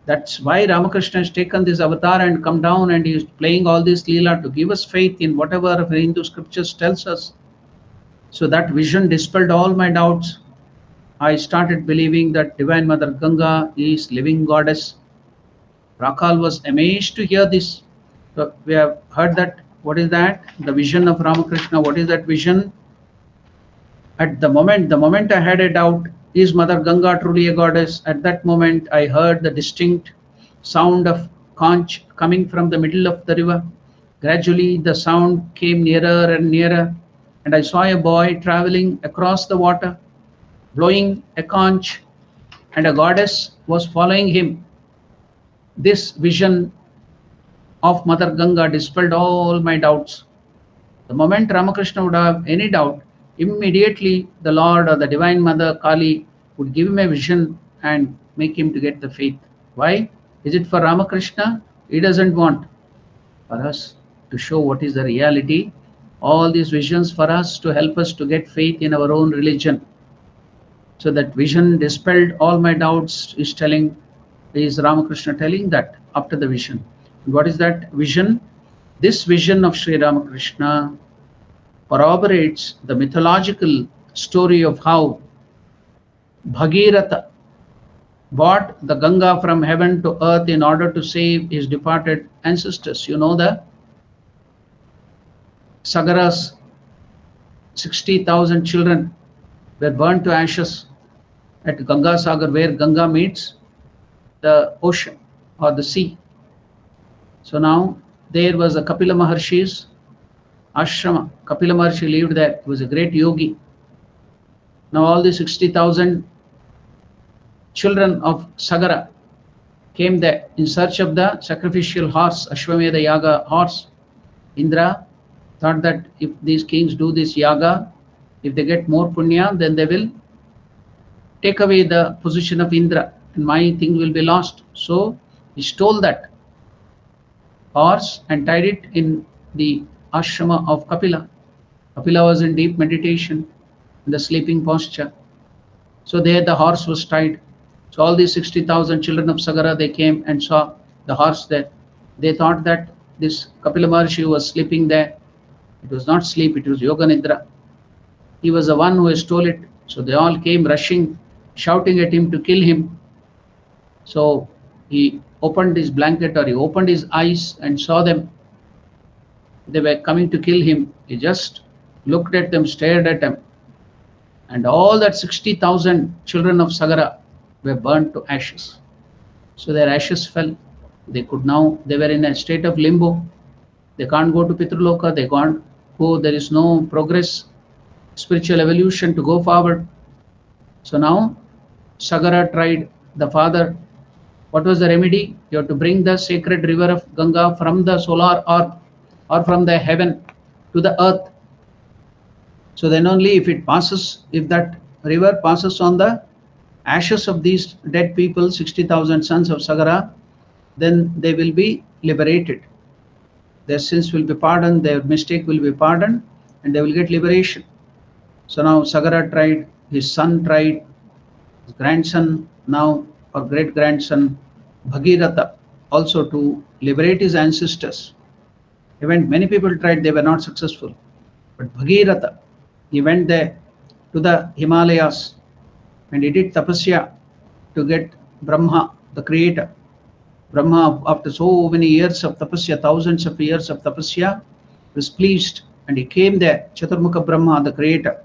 That's why Ramakrishna has taken this avatar and come down, and he is playing all this Leela to give us faith in whatever the Hindu scriptures tells us. So that vision dispelled all my doubts. I started believing that Divine Mother Ganga is living goddess. Rakhal was amazed to hear this. So we have heard that. What is that? The vision of Ramakrishna. What is that vision? At the moment I had a doubt, is Mother Ganga truly a goddess? At that moment I heard the distinct sound of conch coming from the middle of the river. Gradually the sound came nearer and nearer, and I saw a boy traveling across the water, blowing a conch, and a goddess was following him. This vision of Mother Ganga dispelled all my doubts. The moment Ramakrishna would have any doubt, immediately the Lord or the Divine Mother Kali would give him a vision and make him to get the faith. Why? Is it for Ramakrishna? He doesn't want. For us to show what is the reality, all these visions for us to help us to get faith in our own religion. So that vision dispelled all my doubts is Ramakrishna telling that after the vision. What is that vision? This vision of Sri Ramakrishna corroborates the mythological story of how Bhagiratha brought the Ganga from heaven to earth in order to save his departed ancestors. You know the Sagara's 60,000 children were burnt to ashes at Ganga Sagar, where Ganga meets the ocean or the sea. So now there was a Kapila Maharshi's ashrama. Kapila Maharshi lived there. He was a great yogi. Now all the 60,000 children of Sagara came there in search of the sacrificial horse, Ashwamedha Yaga horse. Indra thought that if these kings do this yaga, if they get more punya, then they will take away the position of Indra and my thing will be lost. So he stole that horse and tied it in the ashrama of Kapila. Kapila was in deep meditation, in the sleeping posture. So there the horse was tied. So all these 60,000 children of Sagara, they came and saw the horse there. They thought that this Kapila Maharshi was sleeping there. It was not sleep, it was Yoga Nidra. He was the one who stole it. So they all came rushing, shouting at him to kill him. So he opened his blanket, or he opened his eyes and saw them. They were coming to kill him. He just looked at them, stared at them. And all that 60,000 children of Sagara were burnt to ashes. So their ashes fell. They were in a state of limbo. They can't go to Pitraloka, they can't go, there is no progress, spiritual evolution to go forward. So now Sagara tried, the father, what was the remedy? You have to bring the sacred river of Ganga from the solar orb or from the heaven to the earth. So then only if that river passes on the ashes of these dead people, 60,000 sons of Sagara, then they will be liberated. Their sins will be pardoned, their mistake will be pardoned, and they will get liberation. So now Sagara tried, his son tried, his grandson now, or great-grandson, Bhagiratha, also to liberate his ancestors. Many people tried, they were not successful. But Bhagiratha, he went there to the Himalayas and he did tapasya to get Brahma, the creator. Brahma, after so many years of tapasya, thousands of years of tapasya, was pleased and he came there, Chaturmukha Brahma, the creator.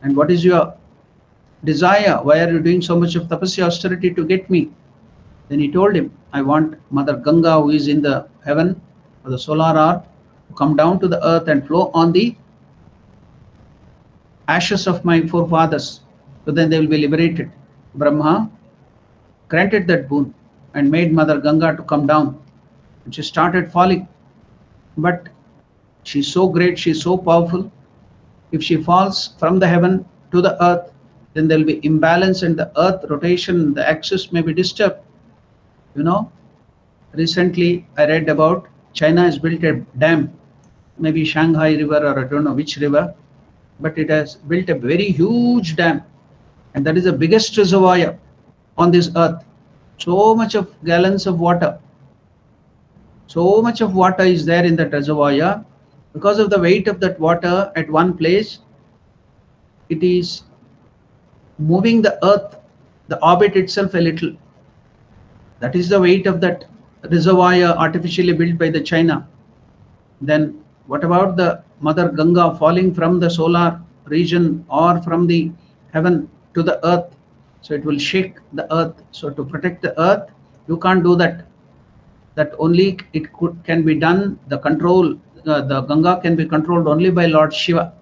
And what is your desire? Why are you doing so much of tapasya austerity to get me? Then he told him, I want Mother Ganga, who is in the heaven or the solar orb, to come down to the earth and flow on the ashes of my forefathers. So then they will be liberated. Brahma granted that boon and made Mother Ganga to come down. And she started falling. But she's so great, she's so powerful. If she falls from the heaven to the earth, then there will be imbalance and the earth rotation, the axis may be disturbed. You know, recently I read about China has built a dam, maybe Shanghai River or I don't know which river, but it has built a very huge dam. And that is the biggest reservoir on this earth. So much of gallons of water. So much of water is there in that reservoir. Because of the weight of that water at one place, it is moving the earth, the orbit itself a little. That is the weight of that reservoir artificially built by the China. Then what about the Mother Ganga falling from the solar region or from the heaven to the earth? So it will shake the earth. So to protect the earth, you can't do that. That only can be done, the control, the Ganga can be controlled only by Lord Shiva.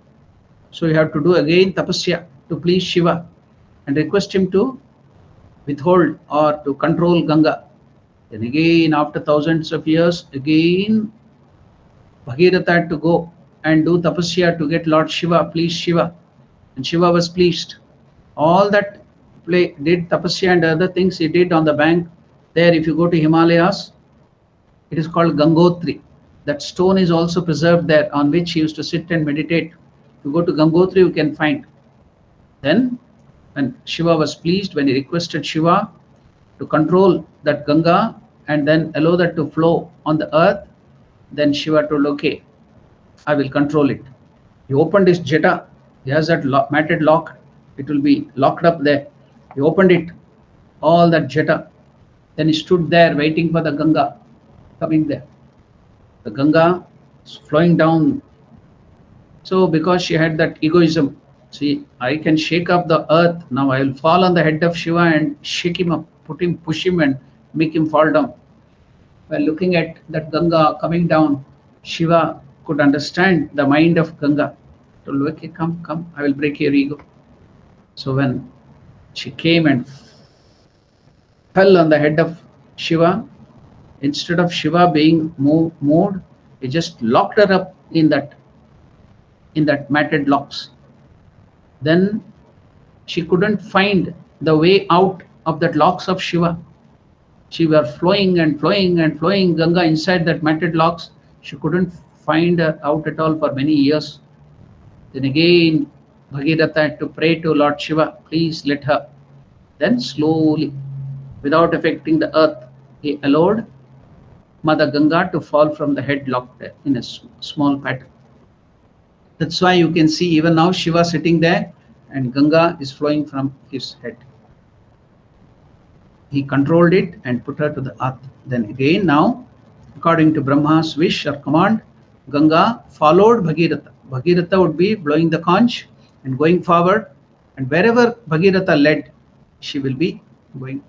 So you have to do again tapasya to please Shiva and request him to withhold or to control Ganga. Then again, after thousands of years, again Bhagiratha had to go and do tapasya to get Lord Shiva, please Shiva. And Shiva was pleased. All that did tapasya and other things he did on the bank. There, if you go to Himalayas, it is called Gangotri. That stone is also preserved there on which he used to sit and meditate. If you go to Gangotri, you can find. Then, when Shiva was pleased, when he requested Shiva to control that Ganga and then allow that to flow on the earth, Then Shiva told, okay, I will control it. He opened his jeta. He has that matted lock. It will be locked up there. He opened it, all that jeta. Then he stood there waiting for the Ganga coming there. The Ganga is flowing down. So because she had that egoism, see, I can shake up the earth. Now I will fall on the head of Shiva and shake him up, push him and make him fall down. While looking at that Ganga coming down, Shiva could understand the mind of Ganga. Told, okay, come, come, I will break your ego. So when she came and fell on the head of Shiva, instead of Shiva being moved, he just locked her up in that matted locks. Then she couldn't find the way out of that locks of Shiva. She was flowing and flowing and flowing Ganga inside that matted locks. She couldn't find her out at all for many years. Then again Bhagirath had to pray to Lord Shiva, please let her. Then slowly, without affecting the earth, he allowed Mother Ganga to fall from the head locked there in a small pattern. That's why you can see even now Shiva sitting there and Ganga is flowing from his head. He controlled it and put her to the earth. Then again now, according to Brahma's wish or command, Ganga followed Bhagiratha. Bhagiratha would be blowing the conch and going forward, and wherever Bhagiratha led, she will be going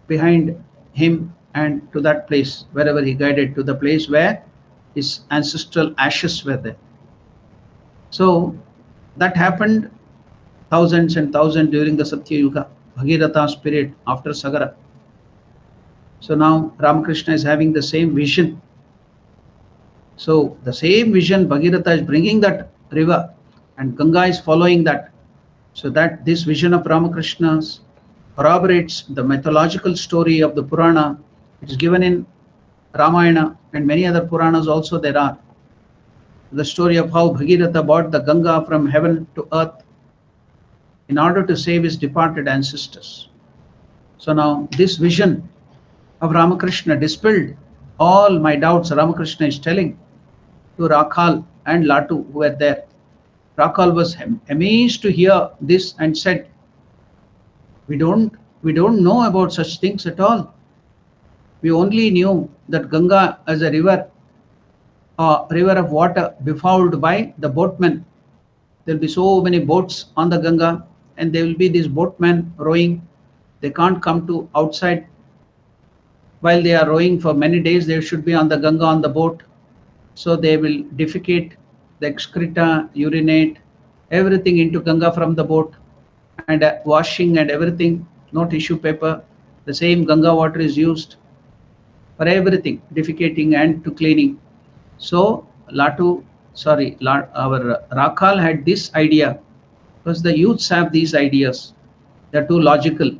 behind him and to that place, wherever he guided, to the place where his ancestral ashes were there. So that happened thousands and thousands during the Satya Yuga, Bhagiratha's period after Sagara. So now Ramakrishna is having the same vision. So the same vision, Bhagiratha is bringing that river and Ganga is following that. So that this vision of Ramakrishna's corroborates the mythological story of the Purana. It is given in Ramayana and many other Puranas also there are. The story of how Bhagiratha brought the Ganga from heaven to earth in order to save his departed ancestors. So now this vision of Ramakrishna dispelled all my doubts. Ramakrishna is telling to Rakhal and Latu who were there. Rakhal was amazed to hear this and said, we don't know about such things at all. We only knew that Ganga as a river of water befouled by the boatmen. There will be so many boats on the Ganga and there will be these boatmen rowing. They can't come to outside. While they are rowing for many days, they should be on the Ganga on the boat. So they will defecate, the excreta, urinate, everything into Ganga from the boat, and washing and everything, no tissue paper. The same Ganga water is used for everything, defecating and to cleaning. So our Rakhal had this idea, because the youths have these ideas. They are too logical.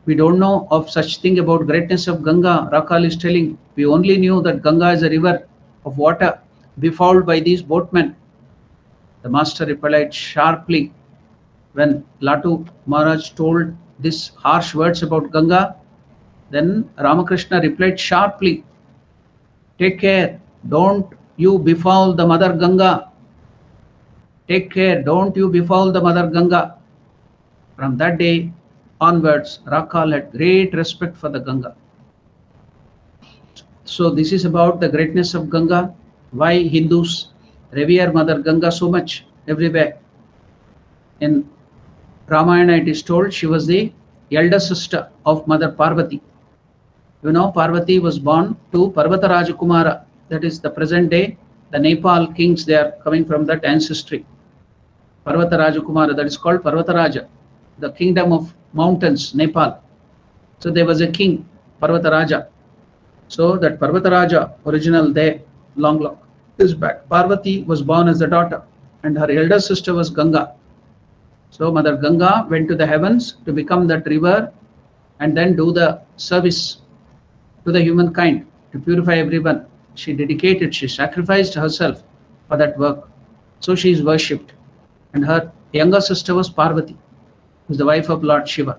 We don't know of such thing about greatness of Ganga. Rakhal is telling, we only knew that Ganga is a river of water befouled by these boatmen. The master replied sharply when Latu Maharaj told these harsh words about Ganga. Then Ramakrishna replied sharply, take care, don't you befoul the mother Ganga. Take care, don't you befoul the mother Ganga. From that day onwards, Rakhal had great respect for the Ganga. So this is about the greatness of Ganga, why Hindus revere Mother Ganga so much everywhere. In Ramayana it is told she was the elder sister of Mother Parvati. You know, Parvati was born to Parvata Rajakumara, that is the present day, the Nepal kings, they are coming from that ancestry. Parvata Rajakumara, that is called Parvata Raja, the kingdom of mountains, Nepal. So there was a king, Parvata Raja. So that Parvata Raja, original there, long is back. Parvati was born as the daughter and her elder sister was Ganga. So Mother Ganga went to the heavens to become that river and then do the service to the humankind, to purify everyone. She dedicated, she sacrificed herself for that work. So she is worshipped. And her younger sister was Parvati, who is the wife of Lord Shiva.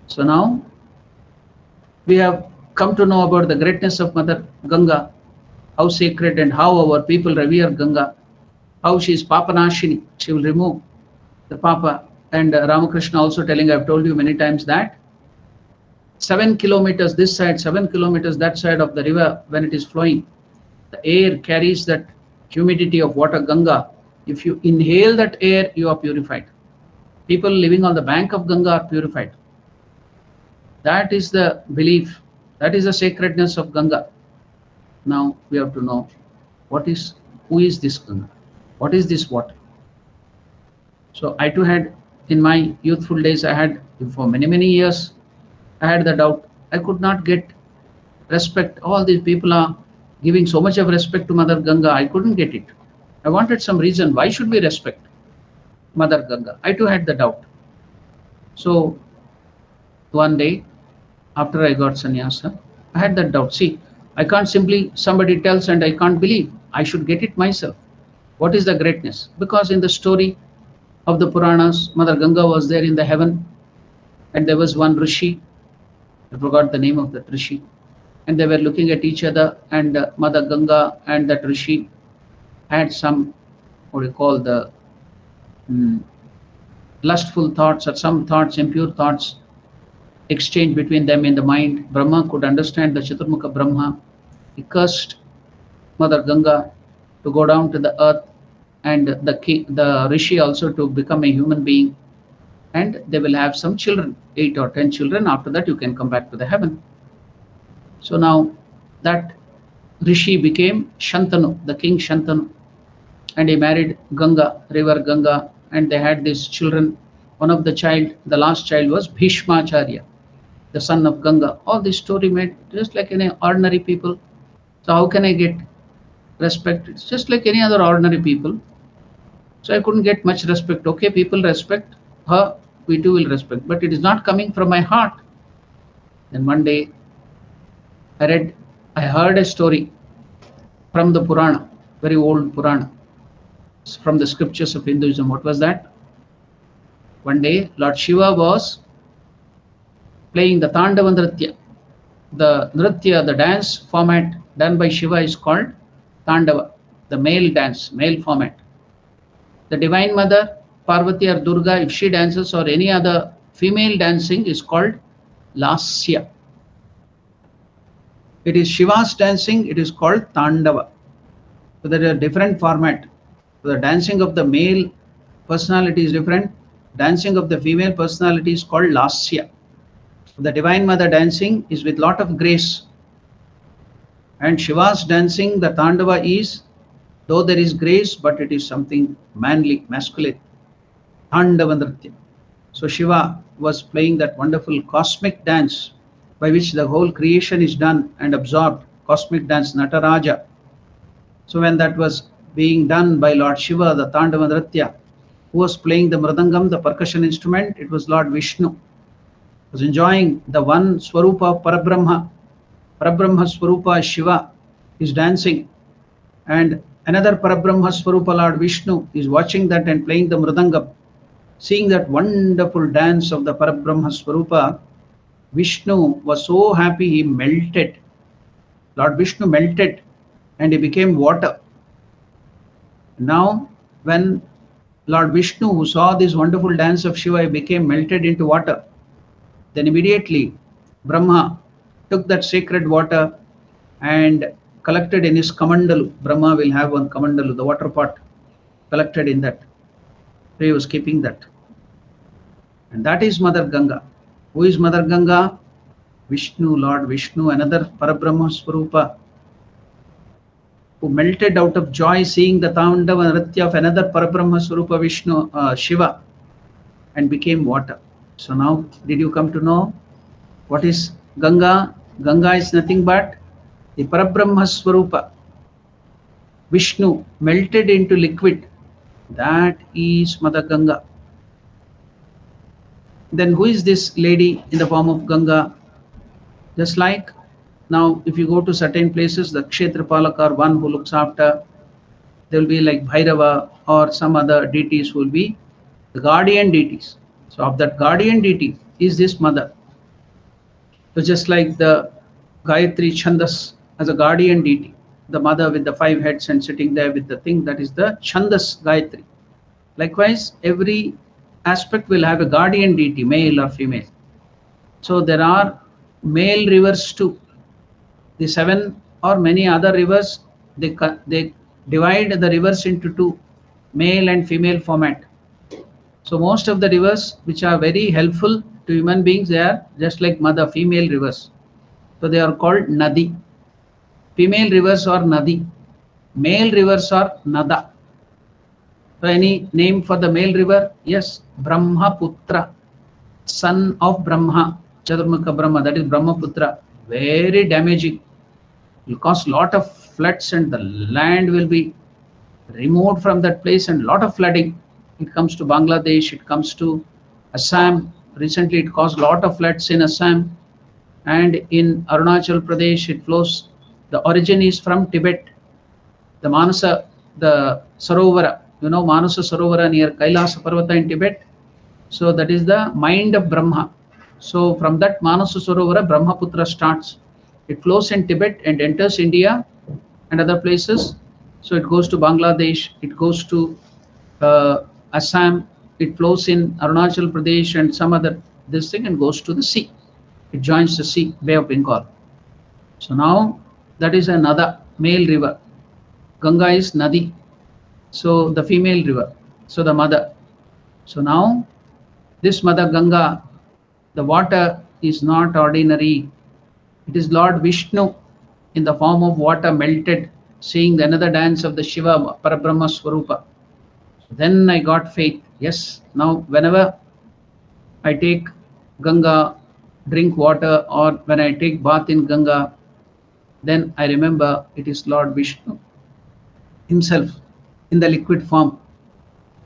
So now we have come to know about the greatness of Mother Ganga. how sacred and how our people revere Ganga, how she is Papanashini, she will remove the Papa. And Ramakrishna also telling, I've told you many times that 7 kilometers this side, 7 kilometers that side of the river, when it is flowing, the air carries that humidity of water, Ganga. If you inhale that air, you are purified. People living on the bank of Ganga are purified. That is the belief. That is the sacredness of Ganga. Now we have to know who is this Ganga? What is this water? So I too had, in my youthful days, I had, for many, many years, I had the doubt. I could not get respect. All these people are giving so much of respect to Mother Ganga. I couldn't get it. I wanted some reason. Why should we respect Mother Ganga? I too had the doubt. So one day, after I got sannyasa, I had that doubt. See, I can't simply, somebody tells and I can't believe. I should get it myself. What is the greatness? Because in the story of the Puranas, Mother Ganga was there in the heaven, and there was one Rishi. I forgot the name of that Rishi. And they were looking at each other, and Mother Ganga and that Rishi had some, what do you call, the lustful thoughts or some thoughts, impure thoughts, exchange between them in the mind. Brahma could understand, the Chaturmukha Brahma. He cursed Mother Ganga to go down to the earth, and the Rishi also to become a human being, and they will have some children, 8 or 10 children. After that you can come back to the heaven. So now that Rishi became Shantanu, the king Shantanu, and he married Ganga, river Ganga, and they had these children. One of the last child was Bhishmacharya, the son of Ganga. All this story made just like any ordinary people. So how can I get respect? It's just like any other ordinary people. So I couldn't get much respect. Okay, people respect her, we too will respect, but it is not coming from my heart. Then one day I heard a story from the Purana, very old Purana, from the scriptures of Hinduism. What was that? One day Lord Shiva was playing the Tandava Nritya. The Nritya, the dance format done by Shiva is called Tandava, the male dance, male format. The Divine Mother, Parvati or Durga, if she dances, or any other female dancing, is called Lasya. It is Shiva's dancing, it is called Tandava. So there is a different format. So the dancing of the male personality is different. Dancing of the female personality is called Lasya. The Divine Mother dancing is with lot of grace. And Shiva's dancing, the Tandava, is, though there is grace, but it is something manly, masculine. Tandava Nritya. So Shiva was playing that wonderful cosmic dance by which the whole creation is done and absorbed. Cosmic dance, Nataraja. So when that was being done by Lord Shiva, the Tandava Nritya, who was playing the mridangam, the percussion instrument, it was Lord Vishnu. Was enjoying the one Swarupa of Parabrahma. Parabrahma Swarupa Shiva is dancing, and another Parabrahma Swarupa Lord Vishnu is watching that and playing the mridangam. Seeing that wonderful dance of the Parabrahma Swarupa, Vishnu was so happy he melted. Lord Vishnu melted and he became water. Now when Lord Vishnu, who saw this wonderful dance of Shiva, became melted into water, then immediately Brahma took that sacred water and collected in his kamandalu. Brahma will have one kamandalu, the water pot, collected in that. So he was keeping that. And that is Mother Ganga. Who is Mother Ganga? Vishnu, Lord Vishnu, another Parabrahma Swarupa, who melted out of joy seeing the Tandava Nritya of another Parabrahma Swarupa, Vishnu, Shiva, and became water. So now, did you come to know what is Ganga? Ganga is nothing but the Parabrahma Swarupa. Vishnu melted into liquid. That is Mother Ganga. Then who is this lady in the form of Ganga? Just like now, if you go to certain places, the Kshetrapalaka, or one who looks after, there will be like Bhairava or some other deities who will be the guardian deities. So of that guardian deity is this Mother. So just like the Gayatri Chandas as a guardian deity, the mother with the 5 heads and sitting there with the thing, that is the Chandas Gayatri. Likewise, every aspect will have a guardian deity, male or female. So there are male rivers too. The 7 or many other rivers, they divide the rivers into 2, male and female format. So most of the rivers which are very helpful to human beings, they are just like mother, female rivers. So they are called Nadi. Female rivers are Nadi. Male rivers are Nada. So any name for the male river? Yes, Brahmaputra, son of Brahma, Chaturmukha Brahma, that is Brahmaputra. Very damaging. It will cause lot of floods and the land will be removed from that place and lot of flooding. It comes to Bangladesh, it comes to Assam. Recently it caused lot of floods in Assam, and in Arunachal Pradesh it flows. The origin is from Tibet. The Manasa, the Sarovara, Manasa Sarovara near Kailasa Parvata in Tibet. So that is the mind of Brahma. So from that Manasa Sarovara, Brahmaputra starts. It flows in Tibet and enters India and other places. So it goes to Bangladesh, it goes to Assam, it flows in Arunachal Pradesh and some other this thing and goes to the sea. It joins the sea, Bay of Bengal. So now that is another male river. Ganga is Nadi. So the female river. So the mother. So now this Mother Ganga, the water is not ordinary. It is Lord Vishnu in the form of water melted, seeing the another dance of the Shiva Parabrahma Swarupa. Then I got faith. Yes, now whenever I take Ganga, drink water, or when I take bath in Ganga, then I remember it is Lord Vishnu himself in the liquid form.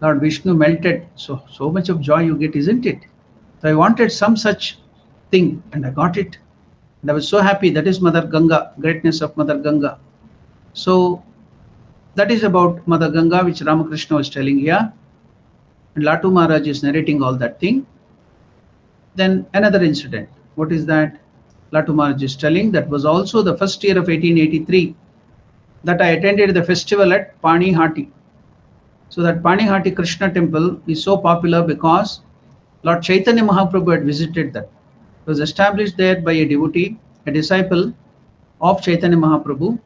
Lord Vishnu melted. So much of joy you get, isn't it? So I wanted some such thing and I got it. And I was so happy. That is Mother Ganga, greatness of Mother Ganga. So that is about Mother Ganga, which Ramakrishna was telling here. And Latu Maharaj is narrating all that thing. Then another incident. What is that? Latu Maharaj is telling that was also the first year of 1883 that I attended the festival at Panihati. So that Panihati Krishna temple is so popular because Lord Chaitanya Mahaprabhu had visited that. It was established there by a devotee, a disciple of Chaitanya Mahaprabhu.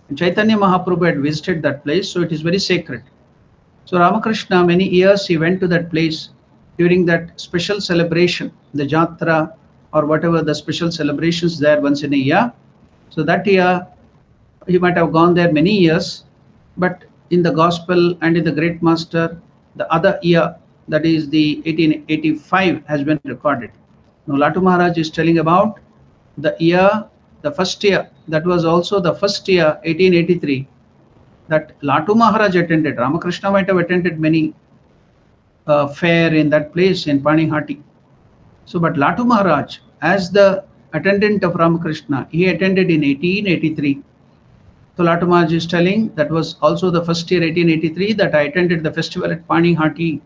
And Chaitanya Mahaprabhu had visited that place, so it is very sacred. So Ramakrishna, many years he went to that place during that special celebration, the Jatra or whatever the special celebrations there once in a year. So that year he might have gone there many years, but in the Gospel and in the Great Master, the other year, that is the 1885, has been recorded. Now Latu Maharaj is telling about the year, the first year, that was also the first year, 1883, that Latu Maharaj attended. Ramakrishna might have attended many fair in that place in Panihati. So, but Latu Maharaj, as the attendant of Ramakrishna, he attended in 1883. So Latu Maharaj is telling that was also the first year, 1883, that I attended the festival at Panihati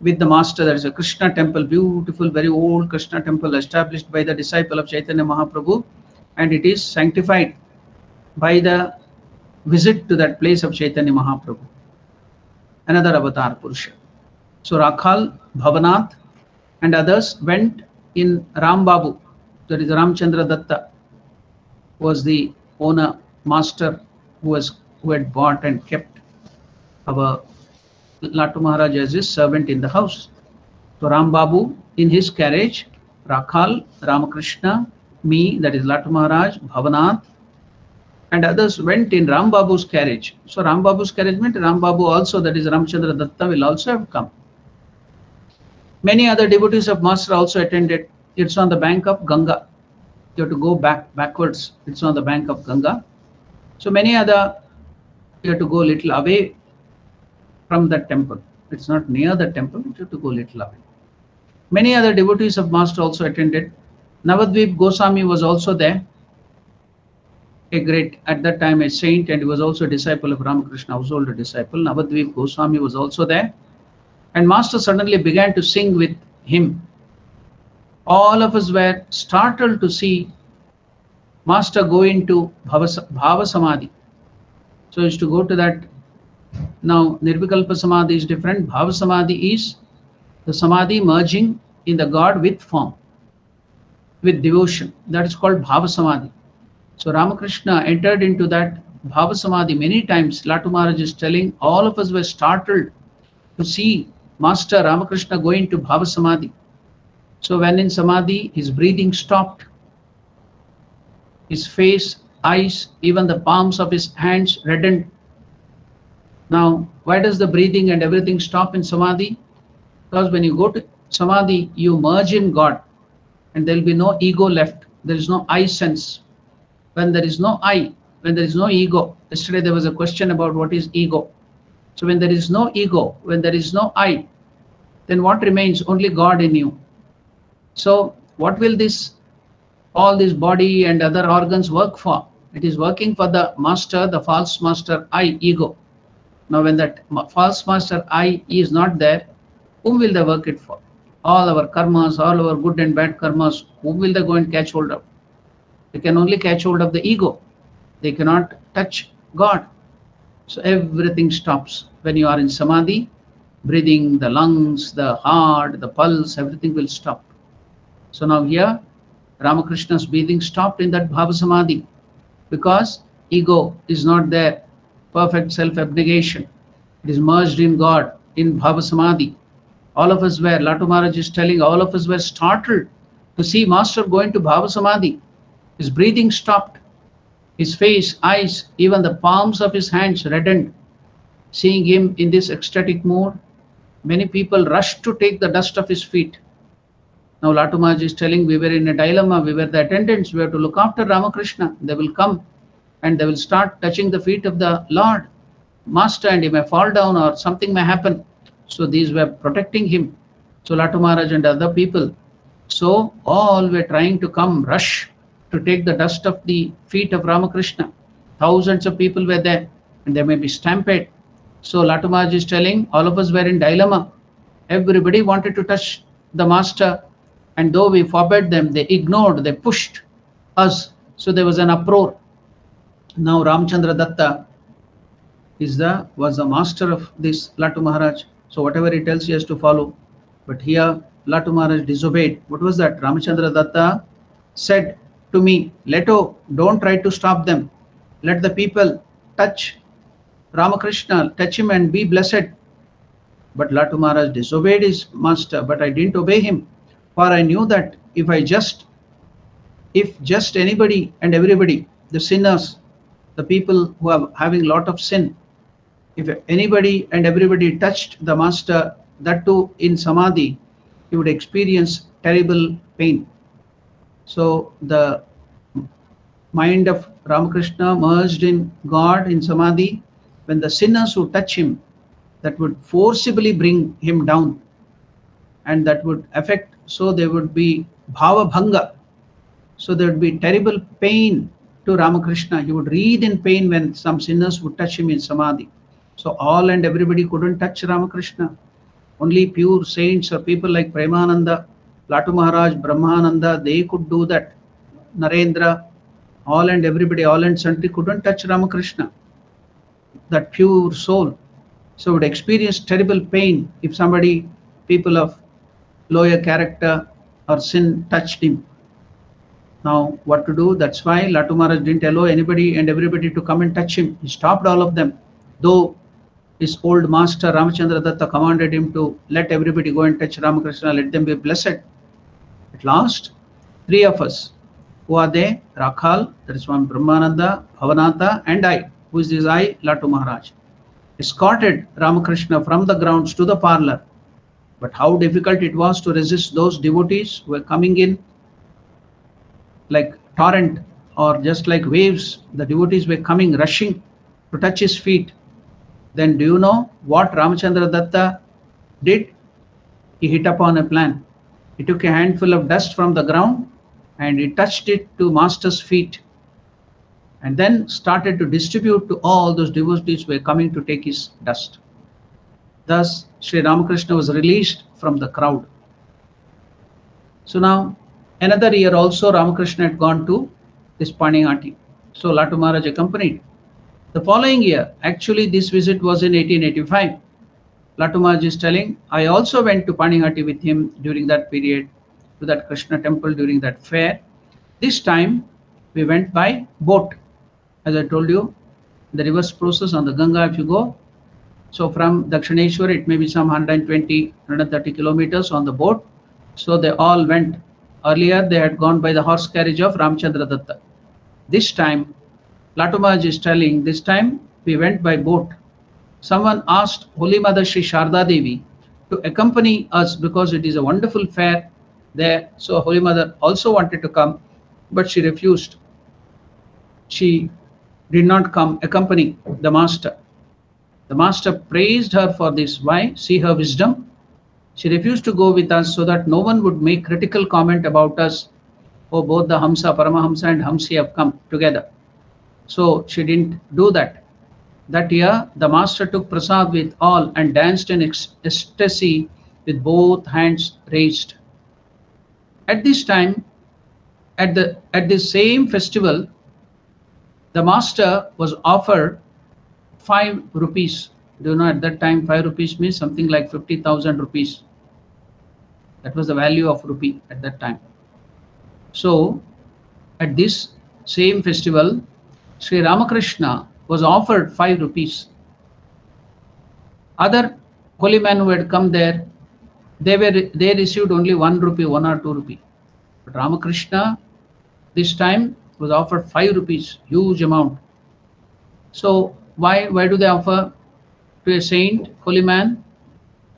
with the master. There is a Krishna temple, beautiful, very old Krishna temple established by the disciple of Chaitanya Mahaprabhu, and it is sanctified by the visit to that place of Chaitanya Mahaprabhu. Another avatar Purusha. So Rakhal, Bhavanath and others went in Rambabu, that is Ramchandra Datta, was the owner, master who had bought and kept our Latu Maharaj as his servant in the house. So Rambabu in his carriage, Rakhal, Ramakrishna, me, that is Latu Maharaj, Bhavanath, and others went in Rambabu's carriage. So Rambabu's carriage meant Rambabu also, that is Ramchandra Datta, will also have come. Many other devotees of Master also attended. It's on the bank of Ganga. You have to go backwards. It's on the bank of Ganga. So many other, you have to go a little away from that temple. It's not near the temple, you have to go a little away. Many other devotees of Master also attended. Navadvip Goswami was also there. A great, at that time, a saint, and he was also a disciple of Ramakrishna, household disciple. Navadvip Goswami was also there. And Master suddenly began to sing with him. All of us were startled to see Master go into Bhava Samadhi. So is to go to that. Now Nirvikalpa Samadhi is different. Bhava Samadhi is the Samadhi merging in the God with form, with devotion. That is called Bhava Samadhi. So Ramakrishna entered into that Bhava Samadhi many times. Latu Maharaj is telling all of us were startled to see Master Ramakrishna going to Bhava Samadhi. So when in Samadhi, his breathing stopped, his face, eyes, even the palms of his hands reddened. Now, why does the breathing and everything stop in Samadhi? Because when you go to Samadhi, you merge in God and there will be no ego left. There is no I sense. When there is no I, when there is no ego, yesterday there was a question about what is ego. So when there is no ego, when there is no I, then what remains? Only God in you. So what will this, all this body and other organs work for? It is working for the master, the false master I, ego. Now when that false master I is not there, whom will they work it for? All our karmas, all our good and bad karmas, whom will they go and catch hold of? They can only catch hold of the ego. They cannot touch God. So everything stops. When you are in Samadhi, breathing, the lungs, the heart, the pulse, everything will stop. So now here, Ramakrishna's breathing stopped in that Bhava Samadhi because ego is not there. Perfect self-abnegation. It is merged in God, in Bhava Samadhi. All of us were, Latu Maharaj is telling, all of us were startled to see Master going to Bhava Samadhi. His breathing stopped. His face, eyes, even the palms of his hands reddened. Seeing him in this ecstatic mood, many people rushed to take the dust of his feet. Now Latu Maharaj is telling, we were in a dilemma, we were the attendants, we have to look after Ramakrishna. They will come and they will start touching the feet of the Lord, Master, and he may fall down or something may happen. So these were protecting him. So Latu Maharaj and other people. So all were trying to come, rush to take the dust of the feet of Ramakrishna. Thousands of people were there and there may be stampede. So Latu Maharaj is telling, all of us were in dilemma. Everybody wanted to touch the Master, and though we forbade them, they ignored, they pushed us. So there was an uproar. Now Ramchandra Datta was the master of this Latu Maharaj. So whatever he tells, he has to follow. But here Latu Maharaj disobeyed. What was that? Ramchandra Datta said to me, Leto, don't try to stop them. Let the people touch Ramakrishna, touch him and be blessed. But Latu Maharaj disobeyed his master, but I didn't obey him. For I knew that if just anybody and everybody, the sinners, the people who are having lot of sin, if anybody and everybody touched the master, that too in Samadhi, he would experience terrible pain. So the mind of Ramakrishna merged in God in Samadhi. When the sinners who touch him, that would forcibly bring him down and that would affect, so there would be bhava bhanga. So there would be terrible pain to Ramakrishna. He would writhe in pain when some sinners would touch him in Samadhi. So all and everybody couldn't touch Ramakrishna. Only pure saints or people like Premananda, Latu Maharaj, Brahmananda, they could do that. Narendra, all and everybody, all and sundry couldn't touch Ramakrishna, that pure soul. So would experience terrible pain if somebody, people of lower character or sin touched him. Now what to do? That's why Latu Maharaj didn't allow anybody and everybody to come and touch him. He stopped all of them. Though his old master Ramachandra Datta commanded him to let everybody go and touch Ramakrishna, let them be blessed. At last, three of us, who are they? Rakhal, that is Swami Brahmananda, Bhavanatha, and I. Who is this I? Latu Maharaj. Escorted Ramakrishna from the grounds to the parlor. But how difficult it was to resist those devotees who were coming in like torrent or just like waves. The devotees were coming, rushing to touch his feet. Then do you know what Ramachandra Datta did? He hit upon a plan. He took a handful of dust from the ground and he touched it to Master's feet and then started to distribute to all those devotees who were coming to take his dust. Thus, Sri Ramakrishna was released from the crowd. So now, another year also Ramakrishna had gone to this Paniyati. So Latu Maharaj accompanied. The following year, actually this visit was in 1885. Latumaj is telling, I also went to Panihati with him during that period, to that Krishna temple during that fair. This time we went by boat. As I told you, the reverse process on the Ganga if you go. So from Dakshineshwar it may be some 120, 130 kilometers on the boat. So they all went. Earlier they had gone by the horse carriage of Ramchandra Datta. This time, Latumaj is telling, this time we went by boat. Someone asked Holy Mother Sri Sharda Devi to accompany us because it is a wonderful fair there. So Holy Mother also wanted to come, but she refused. She did not come accompany the master. The master praised her for this. Why? See her wisdom. She refused to go with us so that no one would make critical comment about us. Oh, both the Hamsa, Paramahamsa and Hamsi have come together. So she didn't do that. That year, the master took prasad with all and danced in ecstasy with both hands raised. At this time, at this same festival, the master was offered 5 rupees. Do you know at that time 5 rupees means something like 50,000 rupees. That was the value of rupee at that time. So at this same festival, Sri Ramakrishna was offered 5 rupees. Other holy men who had come there, they received only 1 rupee, 1 or 2 rupee. But Ramakrishna this time was offered 5 rupees, huge amount. So why do they offer to a saint, holy man?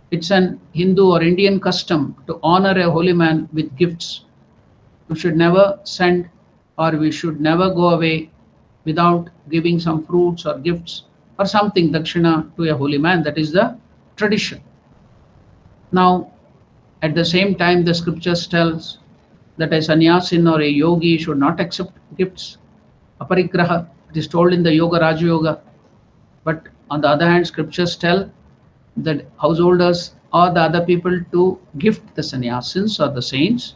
It's an Hindu or Indian custom to honor a holy man with gifts. We should never send, or we should never go away without giving some fruits or gifts or something, dakshina, to a holy man. That is the tradition. Now, at the same time, the scriptures tells that a sannyasin or a yogi should not accept gifts. Aparigraha, it is told in the Yoga Raja Yoga. But on the other hand, scriptures tell that householders or the other people to gift the sannyasins or the saints,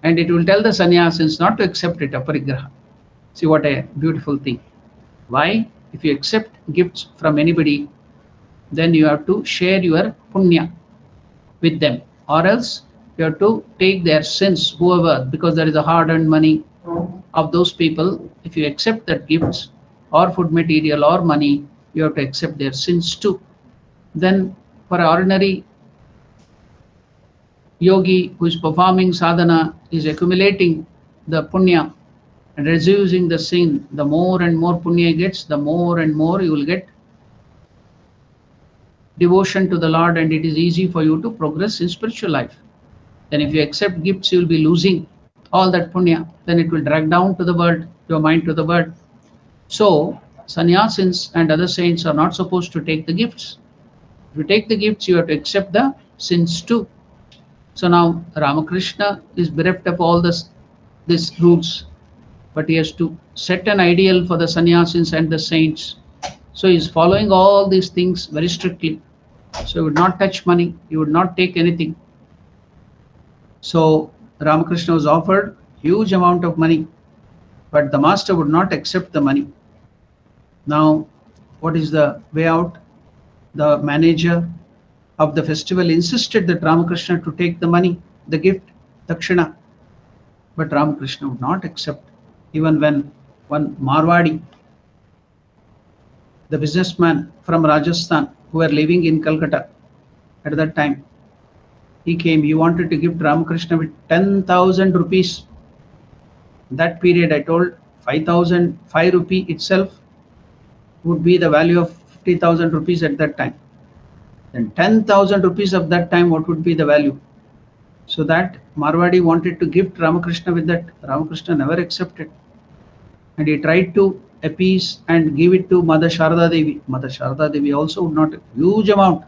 and it will tell the sannyasins not to accept it, aparigraha. See what a beautiful thing. Why? If you accept gifts from anybody, then you have to share your punya with them, or else you have to take their sins, whoever, because there is a hard-earned money of those people. If you accept that gifts or food material or money, you have to accept their sins too. Then for an ordinary yogi who is performing sadhana is accumulating the punya and reducing the sin. The more and more punya he gets, the more and more you will get devotion to the Lord, and it is easy for you to progress in spiritual life. Then if you accept gifts, you will be losing all that punya. Then it will drag down to the world, your mind to the world. So sannyasins and other saints are not supposed to take the gifts. If you take the gifts, you have to accept the sins too. So now Ramakrishna is bereft of all these rules, but he has to set an ideal for the sannyasins and the saints. So he is following all these things very strictly. So he would not touch money, he would not take anything. So Ramakrishna was offered huge amount of money, but the master would not accept the money. Now, what is the way out? The manager of the festival insisted that Ramakrishna to take the money, the gift, dakshina. But Ramakrishna would not accept, even when one Marwadi, the businessman from Rajasthan who were living in Calcutta at that time, he came, he wanted to give Ramakrishna with 10,000 rupees. That period I told 5 rupee itself would be the value of 50,000 rupees at that time. Then 10,000 rupees of that time, what would be the value? So that Marwadi wanted to gift Ramakrishna with that. Ramakrishna never accepted. And he tried to appease and give it to Mother Sharda Devi. Mother Sharda Devi also would not, huge amount.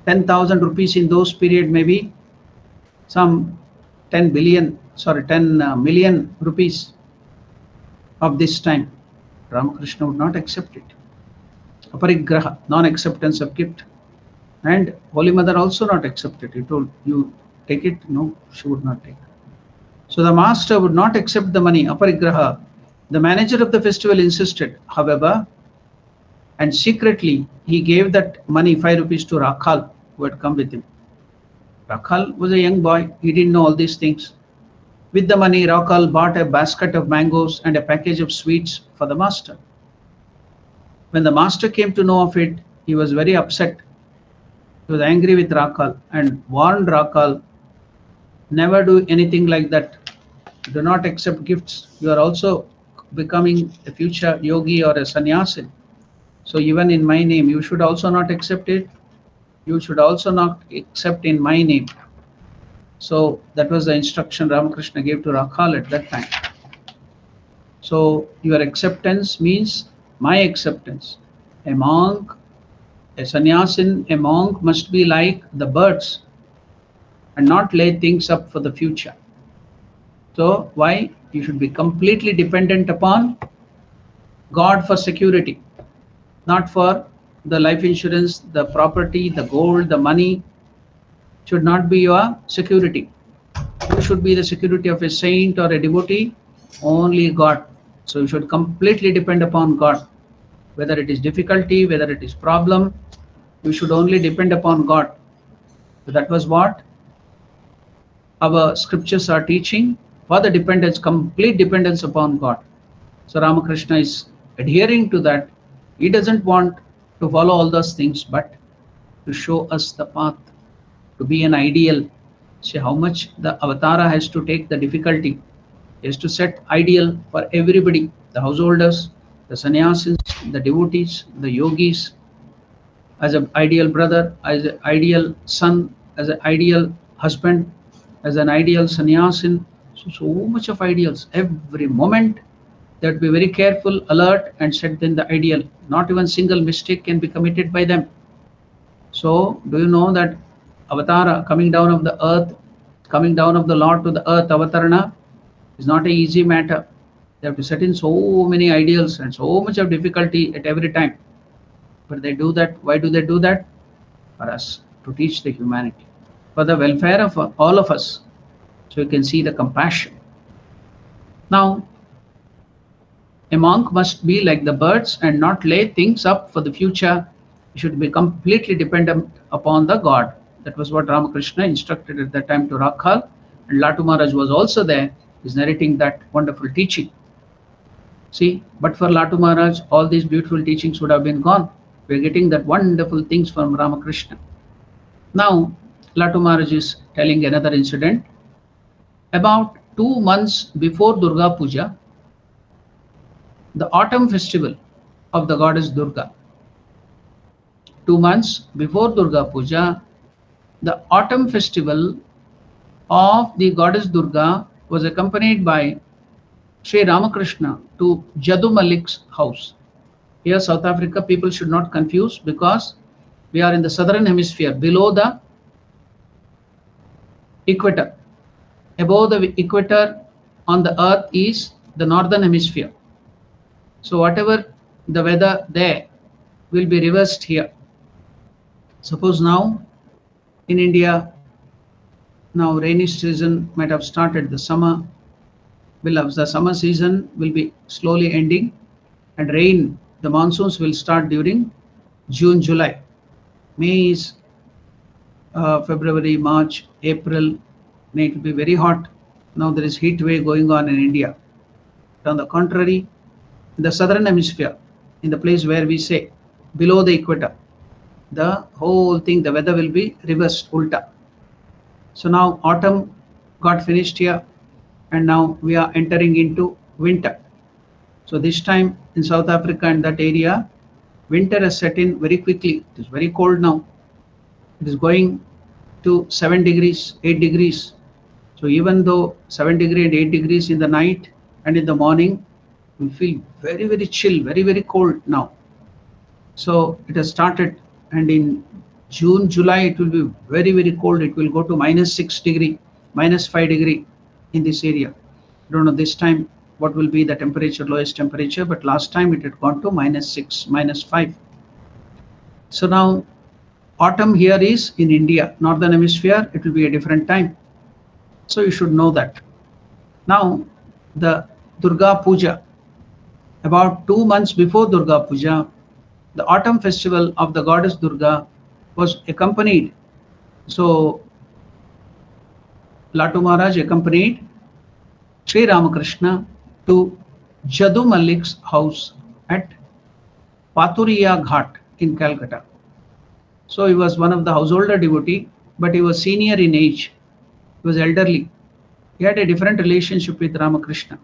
10,000 rupees in those period, maybe some 10 million rupees of this time. Ramakrishna would not accept it. Aparigraha, non-acceptance of gift. And Holy Mother also not accept it. He told, you take it? No, she would not take it. So the master would not accept the money, aparigraha. The manager of the festival insisted, however, and secretly he gave that money, 5 rupees, to Rakhal, who had come with him. Rakhal was a young boy, he didn't know all these things. With the money, Rakhal bought a basket of mangoes and a package of sweets for the master. When the master came to know of it, he was very upset. He was angry with Rakhal and warned Rakhal, never do anything like that. Do not accept gifts. You are also becoming a future yogi or a sannyasin. So even in my name, you should also not accept it. You should also not accept in my name. So that was the instruction Ramakrishna gave to Rakhal at that time. So your acceptance means my acceptance. A monk, a sannyasin, a monk must be like the birds and not lay things up for the future. So why? You should be completely dependent upon God for security, not for the life insurance, the property, the gold, the money should not be your security. You should be the security of a saint or a devotee, only God. So you should completely depend upon God. Whether it is difficulty, whether it is problem, you should only depend upon God. So that was what our scriptures are teaching, for the dependence, complete dependence upon God. So Ramakrishna is adhering to that. He doesn't want to follow all those things, but to show us the path, to be an ideal. See how much the avatara has to take the difficulty. He has to set ideal for everybody, the householders, the sannyasins, the devotees, the yogis, as an ideal brother, as an ideal son, as an ideal husband, as an ideal sannyasin. So much of ideals. Every moment they have to be very careful, alert, and set in the ideal. Not even single mistake can be committed by them. So do you know that avatara, coming down of the earth, coming down of the Lord to the earth, avatarana, is not an easy matter. They have to set in so many ideals and so much of difficulty at every time. But they do that. Why do they do that? For us, to teach the humanity, for the welfare of all of us. So you can see the compassion. Now, a monk must be like the birds and not lay things up for the future. He should be completely dependent upon the God. That was what Ramakrishna instructed at that time to Rakhal. And Latu Maharaj was also there. He's narrating that wonderful teaching. See, but for Latu Maharaj, all these beautiful teachings would have been gone. We're getting that wonderful things from Ramakrishna. Now, Latu Maharaj is telling another incident. About 2 months before Durga Puja, the autumn festival of the goddess Durga. 2 months before Durga Puja, the autumn festival of the goddess Durga was accompanied by Sri Ramakrishna to Jadu Malik's house. Here, South Africa, people should not confuse because we are in the southern hemisphere, below the equator. Above the equator on the earth is the northern hemisphere. So whatever the weather there will be reversed here. Suppose now in India, now rainy season might have started, the summer season will be slowly ending, and rain, the monsoons will start during June, July. May is February, March, April, May it will be very hot. Now there is heat wave going on in India. But on the contrary, in the southern hemisphere, in the place where we say below the equator, the whole thing, the weather will be reversed, ulta. So now autumn got finished here, and now we are entering into winter. So this time in South Africa and that area, winter has set in very quickly. It is very cold now. It is going to 7 degrees, 8 degrees. So even though 7 degrees and 8 degrees in the night and in the morning, we feel very, very chill, very, very cold now. So it has started, and in June, July, it will be very, very cold. It will go to -6 degree, -5 degree in this area. I don't know this time what will be the temperature, lowest temperature, but last time it had gone to -6, -5. So now autumn here is in India, northern hemisphere, it will be a different time. So you should know that. Now the Durga Puja, About 2 months before Durga Puja, the autumn festival of the goddess Durga was accompanied. So Latu Maharaj accompanied Sri Ramakrishna to Jadu Malik's house at Paturiya Ghat in Calcutta. So he was one of the householder devotee, but he was senior in age. He was elderly. He had a different relationship with Ramakrishna.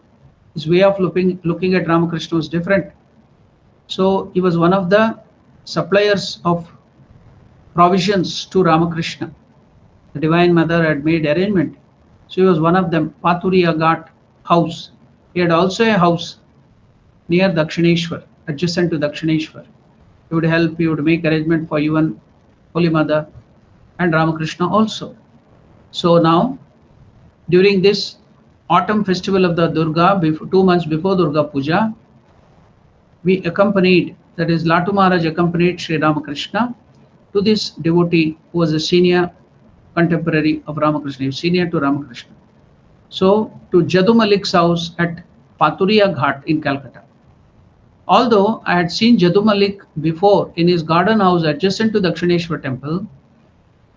His way of looking at Ramakrishna was different. So he was one of the suppliers of provisions to Ramakrishna. The Divine Mother had made arrangement. So he was one of them, Paturiya Ghat house. He had also a house near Dakshineshwar, adjacent to Dakshineshwar. He would help, he would make arrangement for you and Holy Mother and Ramakrishna also. So now, during this autumn festival of the Durga, 2 months before Durga Puja, we accompanied, that is Latu Maharaj accompanied Sri Ramakrishna to this devotee who was a senior contemporary of Ramakrishna, senior to Ramakrishna. So to Jadu Malik's house at Paturiya Ghat in Calcutta. Although I had seen Jadu Malik before in his garden house adjacent to Dakshineshwar temple,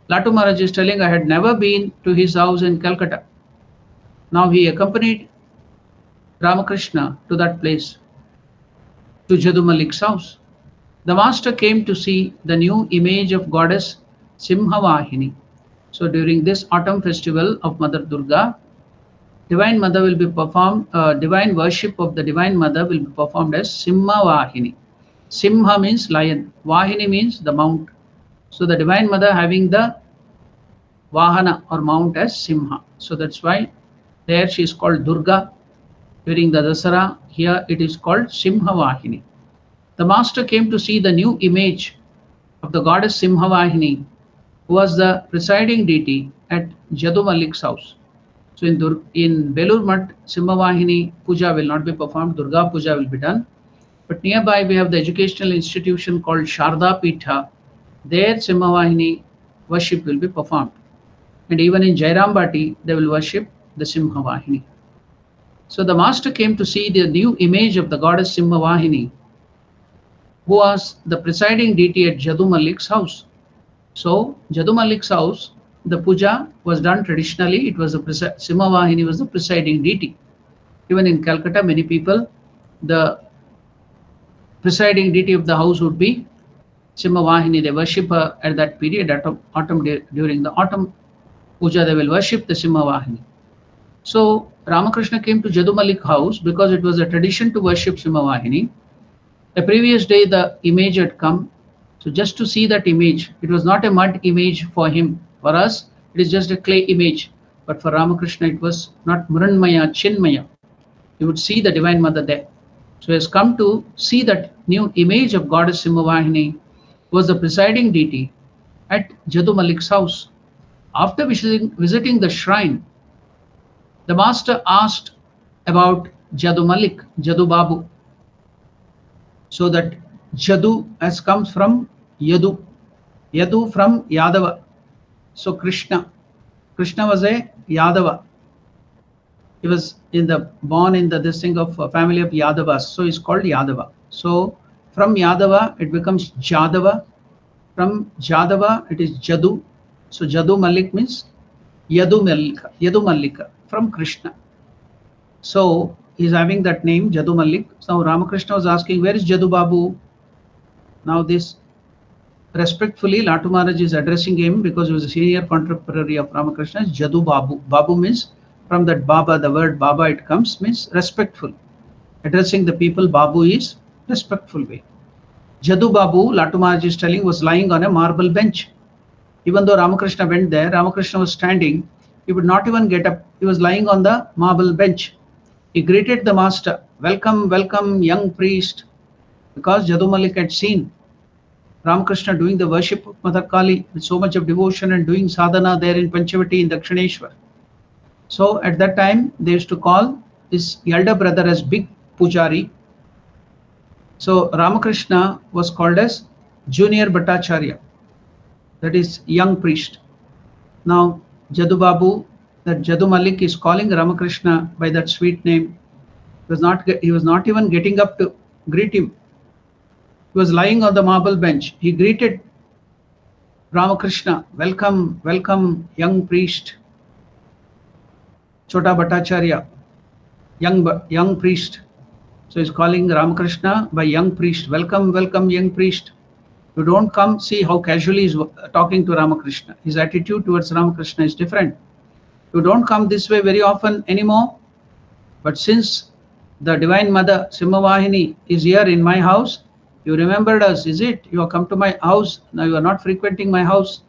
Latu Maharaj is telling I had never been to his house in Calcutta. Now he accompanied Ramakrishna to that place, to Jadu Malik's house. The master came to see the new image of goddess Simhavahini. So during this autumn festival of Mother Durga, Divine Mother will be performed, divine worship of the Divine Mother will be performed as Simhavahini. Simha means lion, Vahini means the mount. So the Divine Mother having the Vahana or mount as Simha. So that's why there she is called Durga. During the Dasara, here it is called Simhavahini. The master came to see the new image of the goddess Simhavahini, who was the presiding deity at Jadu Malik's house. So in Belur Math, Simhavahini Puja will not be performed, Durga Puja will be done. But nearby we have the educational institution called Sharda Pitha. There Simhavahini worship will be performed. And even in Jairambati, they will worship the Simhavahini. So the master came to see the new image of the goddess Simhavahini, who was the presiding deity at Jadu Malik's house. So Jadu Malik's house, the puja was done traditionally. It was Simhavahini was the presiding deity. Even in Calcutta, many people, the presiding deity of the house would be Simhavahini. They worship her at that period, during the autumn puja, they will worship the Simhavahini. So Ramakrishna came to Jadu Malik house because it was a tradition to worship Simhavahini. The previous day the image had come. So just to see that image, it was not a mud image for him. For us, it is just a clay image. But for Ramakrishna, it was not Mranmaya, Chinmaya. You would see the Divine Mother there. So he has come to see that new image of Goddess Simhavahini, who was the presiding deity at Jadu Malik's house. After visiting the shrine, the master asked about Jadu Malik, Jadu Babu. So that Jadu has comes from Yadu, Yadu from Yadava. So Krishna was a Yadava. He was born in this thing of family of Yadavas. So he's called Yadava. So from Yadava it becomes Jadava. From Jadava it is Jadu. So Jadu Malik means Yadu Mallika from Krishna. So he's having that name Jadu Malik. So Ramakrishna was asking, where is Jadu Babu? Now this respectfully Latu Maharaj is addressing him because he was a senior contemporary of Ramakrishna. Jadu Babu. Babu means from that Baba, the word Baba it comes, means respectful. Addressing the people, Babu is respectful way. Jadu Babu, Latu Maharaj is telling, was lying on a marble bench. Even though Ramakrishna went there, Ramakrishna was standing. He would not even get up. He was lying on the marble bench. He greeted the master, welcome, welcome, young priest, because Jadu Malik had seen Ramakrishna doing the worship of Mother Kali with so much of devotion and doing sadhana there in Panchavati in Dakshineshwar. So at that time, they used to call his elder brother as Big Pujari. So Ramakrishna was called as Junior Bhattacharya, that is young priest. Now Jadu Babu, that Jadu Malik is calling Ramakrishna by that sweet name. He was not even getting up to greet him. He was lying on the marble bench. He greeted Ramakrishna, welcome, welcome, young priest, Chota Bhattacharya, young priest. So he's calling Ramakrishna by young priest. Welcome, welcome, young priest. You don't come, see how casually he's talking to Ramakrishna. His attitude towards Ramakrishna is different. You don't come this way very often anymore. But since the Divine Mother, Simhavahini, is here in my house, you remembered us, is it? You have come to my house. Now you are not frequenting my house.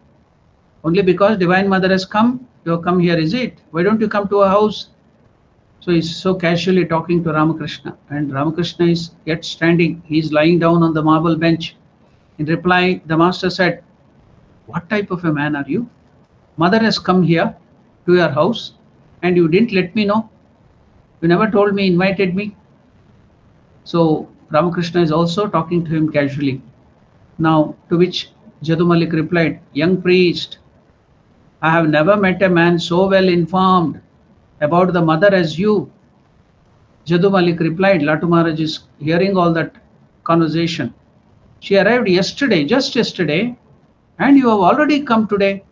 Only because Divine Mother has come, you have come here, is it? Why don't you come to our house? So he's so casually talking to Ramakrishna, and Ramakrishna is yet standing. He is lying down on the marble bench. In reply, the master said, what type of a man are you? Mother has come here to your house and you didn't let me know. You never told me, invited me. So Ramakrishna is also talking to him casually. Now, to which Jadu Malik replied, young priest, I have never met a man so well informed about the mother as you. Jadu Malik replied, Latu Maharaj is hearing all that conversation. She arrived yesterday, just yesterday, and you have already come today.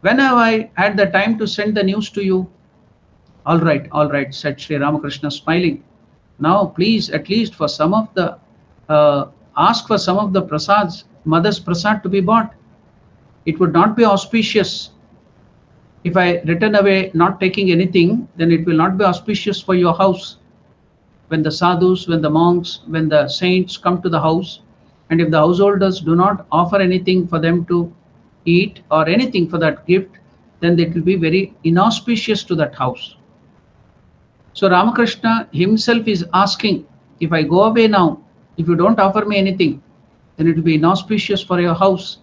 When have I had the time to send the news to you? All right, said Sri Ramakrishna smiling. Now please, at least for some of the, ask for some of the prasads, mother's prasad to be bought. It would not be auspicious. If I return away not taking anything, then it will not be auspicious for your house. When the sadhus, when the monks, when the saints come to the house, and if the householders do not offer anything for them to eat or anything for that gift, then it will be very inauspicious to that house. So Ramakrishna himself is asking, if I go away now, if you don't offer me anything, then it will be inauspicious for your house.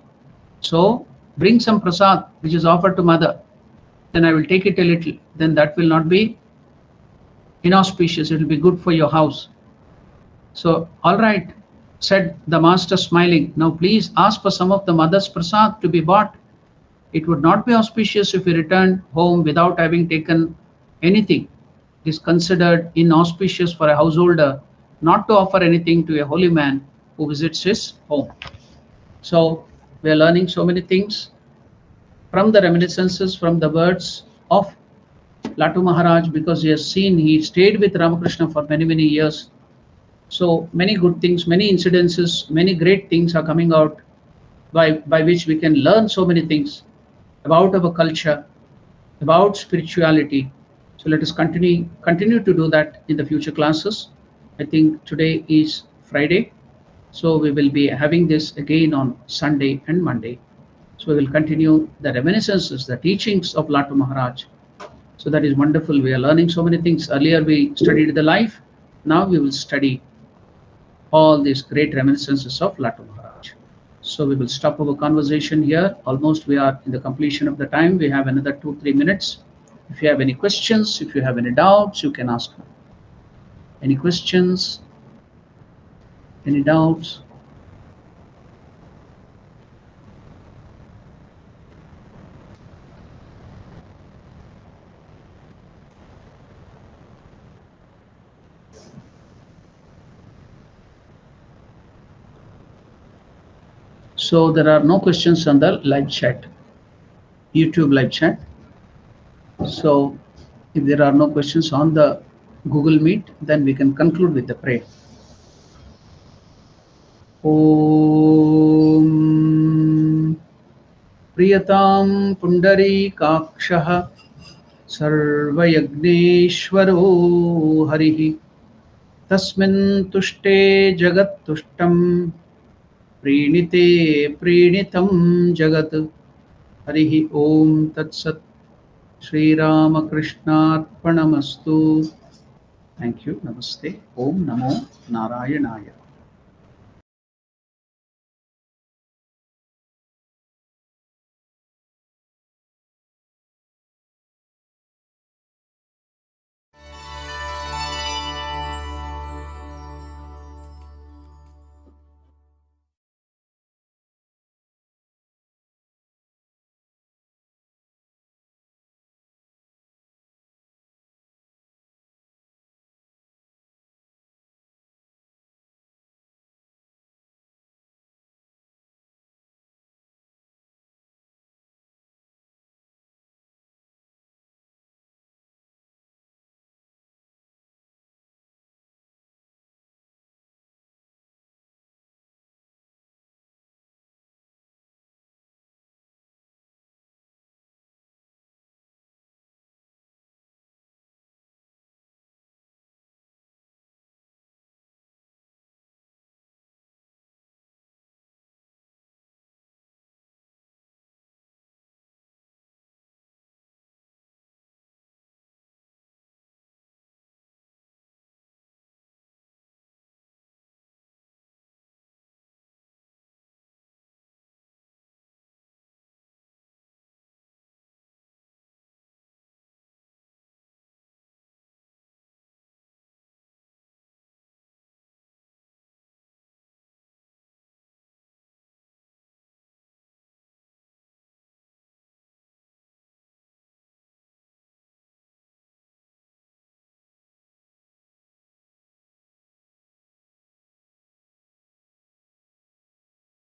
So bring some prasad which is offered to mother, then I will take it a little, then that will not be inauspicious, it will be good for your house. So, all right, said the master smiling, now please ask for some of the mother's prasad to be bought. It would not be auspicious if you return home without having taken anything. It is considered inauspicious for a householder not to offer anything to a holy man who visits his home. So, we are learning so many things from the reminiscences, from the words of Latu Maharaj, because he has seen, he stayed with Ramakrishna for many, many years. So many good things, many incidences, many great things are coming out by which we can learn so many things about our culture, about spirituality. So let us continue to do that in the future classes. I think today is Friday, so we will be having this again on Sunday and Monday. So we will continue the reminiscences, the teachings of Latu Maharaj. So that is wonderful. We are learning so many things. Earlier we studied the life. Now we will study all these great reminiscences of Latu Maharaj. So we will stop our conversation here. Almost we are in the completion of the time. We have another 2-3 minutes. If you have any questions, if you have any doubts, you can ask me. Any questions? Any doubts? So there are no questions on the live chat, YouTube live chat. So if there are no questions on the Google Meet, then we can conclude with the prayer. Om Priyatam Pundarikakshaha Sarvayagneshwaro Harihi Tasmin Tushte Jagat Tushtam Prinite Prinitam Jagat Harihi Om Tatsat Sri Ramakrishna Arpanamastu. Thank you. Namaste. Om Namo Narayanaya.